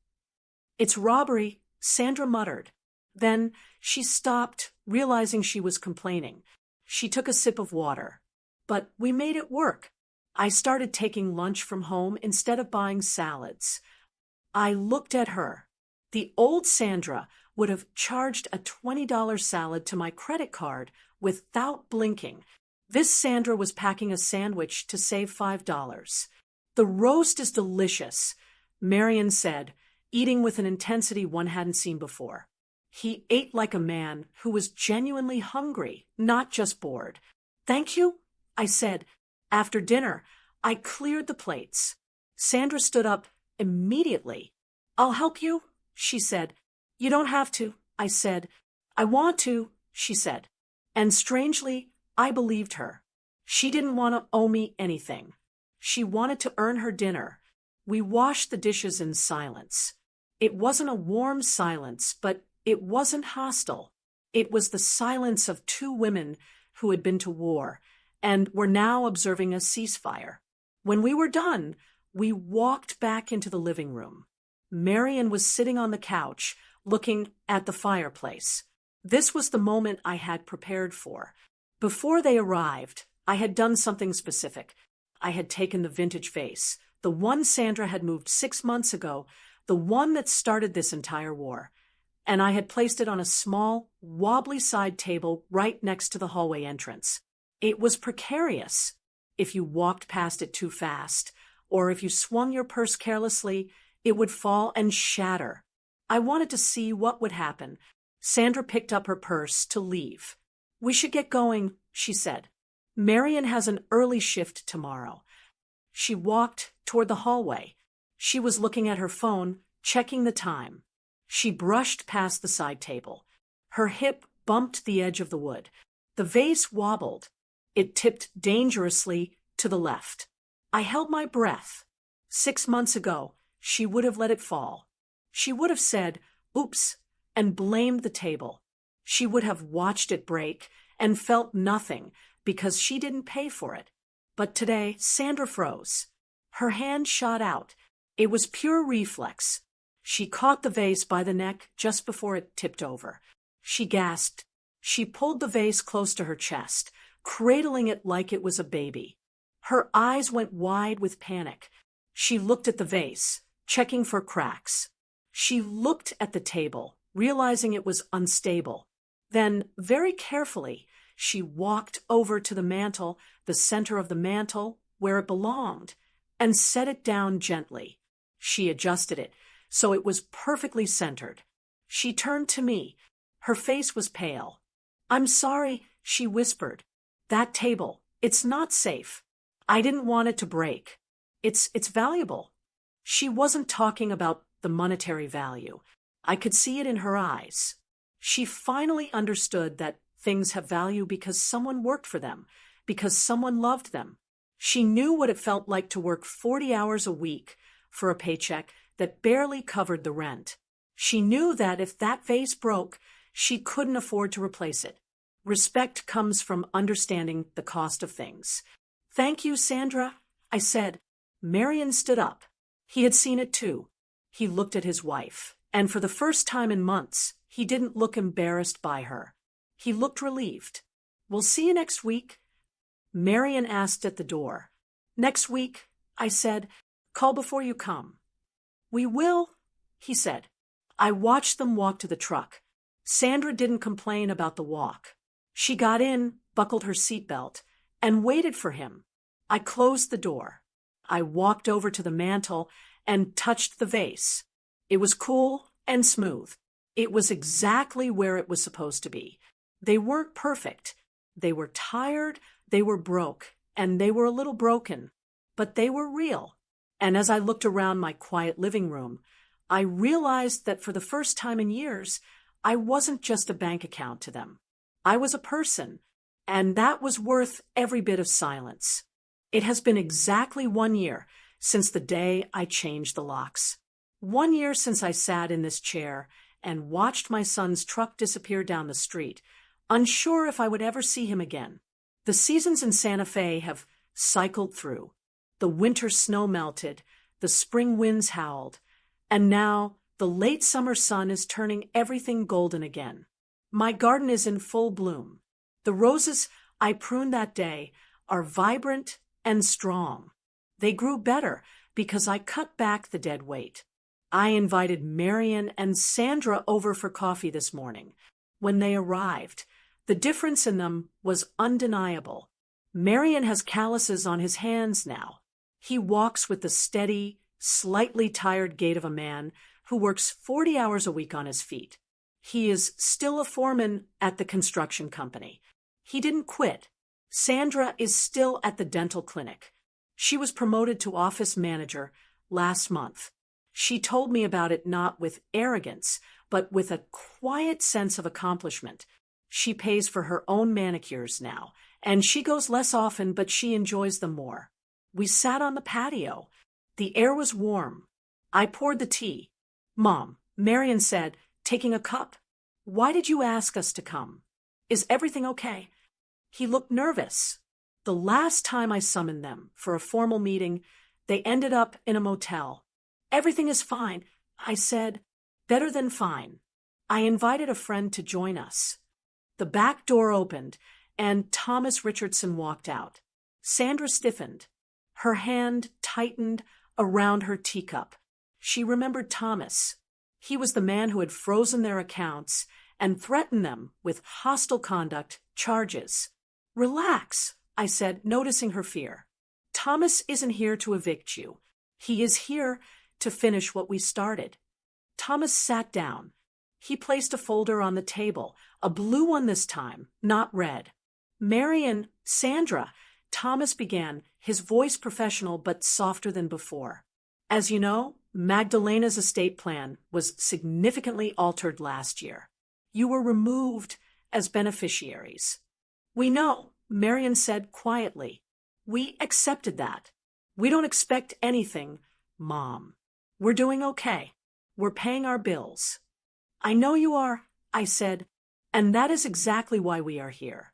"It's robbery," Sandra muttered. Then she stopped, realizing she was complaining. She took a sip of water. "But we made it work. I started taking lunch from home instead of buying salads." I looked at her. The old Sandra would have charged a $20 salad to my credit card without blinking. This Sandra was packing a sandwich to save $5. "The roast is delicious," Marion said, eating with an intensity one hadn't seen before. He ate like a man who was genuinely hungry, not just bored. "Thank you," I said. After dinner, I cleared the plates. Sandra stood up immediately. "I'll help you," she said. "You don't have to," I said. "I want to," she said. And strangely, I believed her. She didn't want to owe me anything. She wanted to earn her dinner. We washed the dishes in silence. It wasn't a warm silence, but it wasn't hostile. It was the silence of 2 women who had been to war and were now observing a ceasefire. When we were done, we walked back into the living room. Marion was sitting on the couch, looking at the fireplace. This was the moment I had prepared for. Before they arrived, I had done something specific. I had taken the vintage vase, the one Sandra had moved 6 months ago, the one that started this entire war, and I had placed it on a small, wobbly side table right next to the hallway entrance. It was precarious. If you walked past it too fast, or if you swung your purse carelessly, it would fall and shatter. I wanted to see what would happen. Sandra picked up her purse to leave. "We should get going," she said. "Marion has an early shift tomorrow." She walked toward the hallway. She was looking at her phone, checking the time. She brushed past the side table. Her hip bumped the edge of the wood. The vase wobbled. It tipped dangerously to the left. I held my breath. 6 months ago, she would have let it fall. She would have said, "Oops," and blamed the table. She would have watched it break and felt nothing because she didn't pay for it. But today, Sandra froze. Her hand shot out. It was pure reflex. She caught the vase by the neck just before it tipped over. She gasped. She pulled the vase close to her chest, cradling it like it was a baby. Her eyes went wide with panic. She looked at the vase, checking for cracks. She looked at the table, realizing it was unstable. Then, very carefully, she walked over to the mantel, the center of the mantel, where it belonged, and set it down gently. She adjusted it, so it was perfectly centered. She turned to me. Her face was pale. "I'm sorry," she whispered. "That table, it's not safe. I didn't want it to break. It's valuable." She wasn't talking about the monetary value. I could see it in her eyes. She finally understood that things have value because someone worked for them, because someone loved them. She knew what it felt like to work 40 hours a week for a paycheck that barely covered the rent. She knew that if that vase broke, she couldn't afford to replace it. Respect comes from understanding the cost of things. "Thank you, Sandra," I said. Marion stood up. He had seen it too. He looked at his wife, and for the first time in months, he didn't look embarrassed by her. He looked relieved. "We'll see you next week." Marian asked at the door. "Next week," I said. "Call before you come." "We will," he said. I watched them walk to the truck. Sandra didn't complain about the walk. She got in, buckled her seatbelt, and waited for him. I closed the door. I walked over to the mantel and touched the vase. It was cool and smooth. It was exactly where it was supposed to be. They weren't perfect. They were tired, they were broke, and they were a little broken. But they were real. And as I looked around my quiet living room, I realized that for the first time in years, I wasn't just a bank account to them. I was a person, and that was worth every bit of silence. It has been exactly 1 year since the day I changed the locks. 1 year since I sat in this chair and watched my son's truck disappear down the street, unsure if I would ever see him again. The seasons in Santa Fe have cycled through. The winter snow melted, the spring winds howled, and now the late summer sun is turning everything golden again. My garden is in full bloom. The roses I pruned that day are vibrant and strong. They grew better because I cut back the dead weight. I invited Marian and Sandra over for coffee this morning. When they arrived, the difference in them was undeniable. Marian has calluses on his hands now. He walks with the steady, slightly tired gait of a man who works 40 hours a week on his feet. He is still a foreman at the construction company. He didn't quit. Sandra is still at the dental clinic. She was promoted to office manager last month. She told me about it not with arrogance, but with a quiet sense of accomplishment. She pays for her own manicures now, and she goes less often, but she enjoys them more. We sat on the patio. The air was warm. I poured the tea. "Mom," Marian said, taking a cup, "why did you ask us to come? Is everything okay?" He looked nervous. The last time I summoned them for a formal meeting, they ended up in a motel. "Everything is fine," I said. "Better than fine." I invited a friend to join us. The back door opened, and Thomas Richardson walked out. Sandra stiffened. Her hand tightened around her teacup. She remembered Thomas. He was the man who had frozen their accounts and threatened them with hostile conduct charges. "Relax," I said, noticing her fear. "Thomas isn't here to evict you. He is here to finish what we started." Thomas sat down. He placed a folder on the table, a blue one this time, not red. "Marian, Sandra," Thomas began, his voice professional but softer than before. "As you know, Magdalena's estate plan was significantly altered last year. You were removed as beneficiaries." "We know," Marian said quietly. "We accepted that. We don't expect anything, Mom. We're doing okay. We're paying our bills." "I know you are," I said, "and that is exactly why we are here."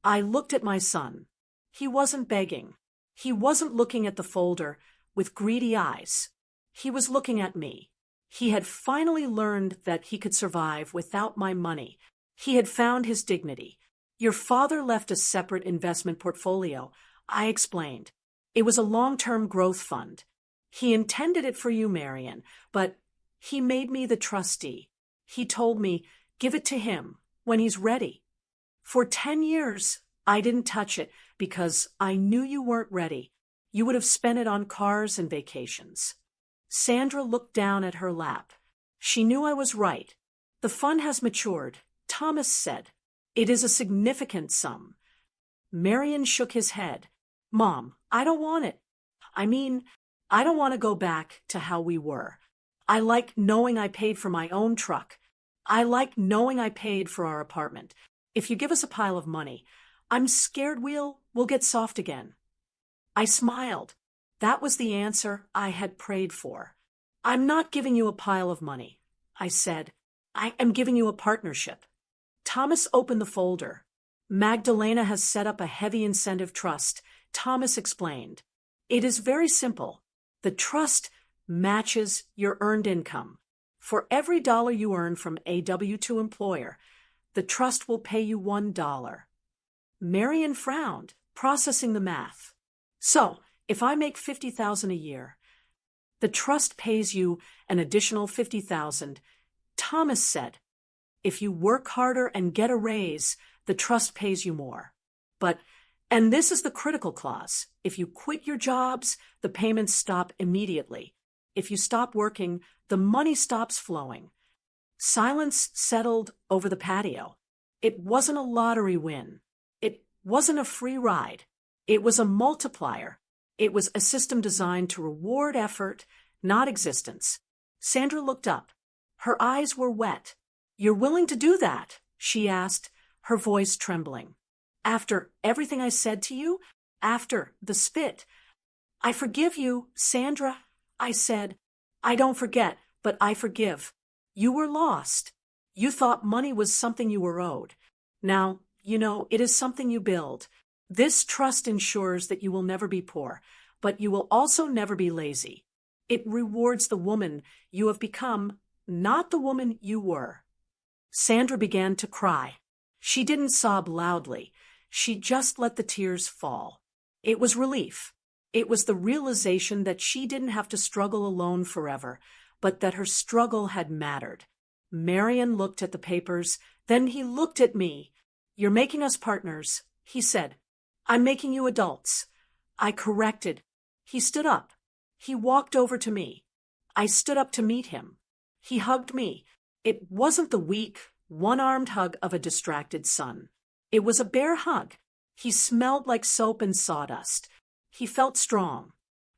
I looked at my son. He wasn't begging. He wasn't looking at the folder with greedy eyes. He was looking at me. He had finally learned that he could survive without my money. He had found his dignity. "Your father left a separate investment portfolio," I explained. "It was a long-term growth fund. He intended it for you, Marian, but he made me the trustee. He told me, give it to him when he's ready. For 10 years, I didn't touch it because I knew you weren't ready. You would have spent it on cars and vacations." Sandra looked down at her lap. She knew I was right. "The fund has matured," Thomas said. "It is a significant sum." Marian shook his head. "Mom, I don't want it. I don't want to go back to how we were. I like knowing I paid for my own truck. I like knowing I paid for our apartment. If you give us a pile of money, I'm scared we'll get soft again." I smiled. That was the answer I had prayed for. "I'm not giving you a pile of money," I said. "I am giving you a partnership." Thomas opened the folder. "Magdalena has set up a heavy incentive trust," Thomas explained. "It is very simple. The trust matches your earned income. For every dollar you earn from a W-2 employer, the trust will pay you $1. Marian frowned, processing the math. So, if I make $50,000 a year, the trust pays you an additional $50,000. Thomas said, if you work harder and get a raise, the trust pays you more. But, and this is the critical clause, if you quit your jobs, the payments stop immediately. If you stop working, the money stops flowing. Silence settled over the patio. It wasn't a lottery win. It wasn't a free ride. It was a multiplier. It was a system designed to reward effort, not existence. Sandra looked up. Her eyes were wet. "You're willing to do that?" she asked, her voice trembling. "After everything I said to you? After the spit?" "I forgive you, Sandra," I said. "I don't forget, but I forgive. You were lost. You thought money was something you were owed. Now, it is something you build. This trust ensures that you will never be poor, but you will also never be lazy. It rewards the woman you have become, not the woman you were." Sandra began to cry. She didn't sob loudly. She just let the tears fall. It was relief. It was the realization that she didn't have to struggle alone forever, but that her struggle had mattered. Marion looked at the papers, then he looked at me. "You're making us partners," he said. "I'm making you adults." I corrected. He stood up. He walked over to me. I stood up to meet him. He hugged me. It wasn't the weak, one-armed hug of a distracted son. It was a bare hug. He smelled like soap and sawdust. He felt strong.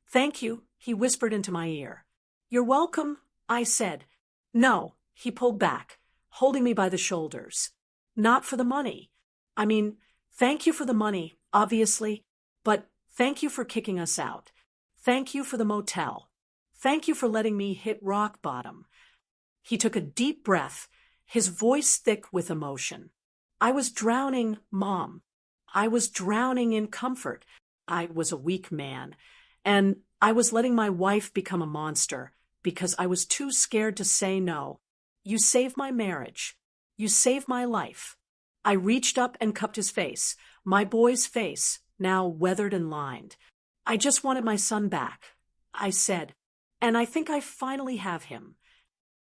"Thank you," he whispered into my ear. "You're welcome," I said. "No," he pulled back, holding me by the shoulders. "Not for the money. I mean, thank you for the money, obviously, but thank you for kicking us out. Thank you for the motel. Thank you for letting me hit rock bottom." He took a deep breath, his voice thick with emotion. "I was drowning, Mom. I was drowning in comfort. I was a weak man, and I was letting my wife become a monster because I was too scared to say no. You saved my marriage. You saved my life." I reached up and cupped his face, my boy's face, now weathered and lined. "I just wanted my son back," I said, "and I think I finally have him."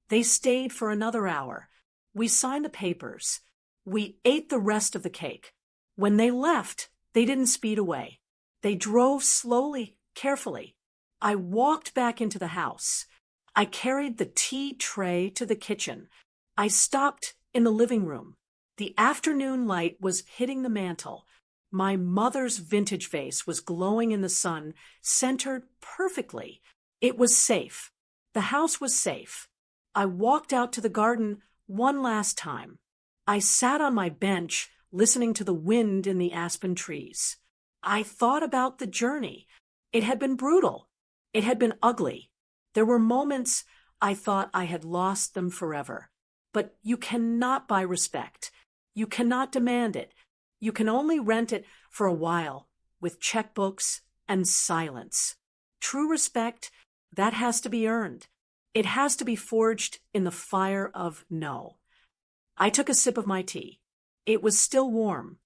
They stayed for another hour. We signed the papers. We ate the rest of the cake. When they left, they didn't speed away. They drove slowly, carefully. I walked back into the house. I carried the tea tray to the kitchen. I stopped in the living room. The afternoon light was hitting the mantel. My mother's vintage vase was glowing in the sun, centered perfectly. It was safe. The house was safe. I walked out to the garden one last time. I sat on my bench, listening to the wind in the aspen trees. I thought about the journey. It had been brutal. It had been ugly. There were moments I thought I had lost them forever. But you cannot buy respect. You cannot demand it. You can only rent it for a while, with checkbooks and silence. True respect, that has to be earned. It has to be forged in the fire of no. I took a sip of my tea. It was still warm.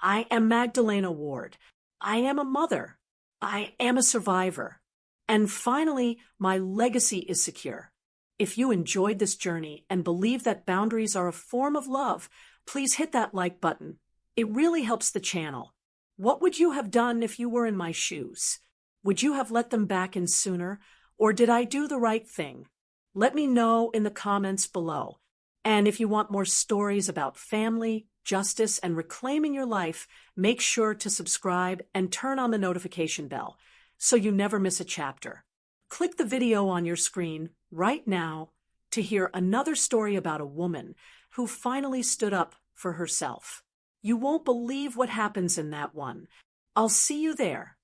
I am Magdalena Ward. I am a mother. I am a survivor. And finally, my legacy is secure. If you enjoyed this journey and believe that boundaries are a form of love, please hit that like button. It really helps the channel. What would you have done if you were in my shoes? Would you have let them back in sooner, or did I do the right thing? Let me know in the comments below. And if you want more stories about family, justice, and reclaiming your life, make sure to subscribe and turn on the notification bell so you never miss a chapter. Click the video on your screen right now to hear another story about a woman who finally stood up for herself. You won't believe what happens in that one. I'll see you there.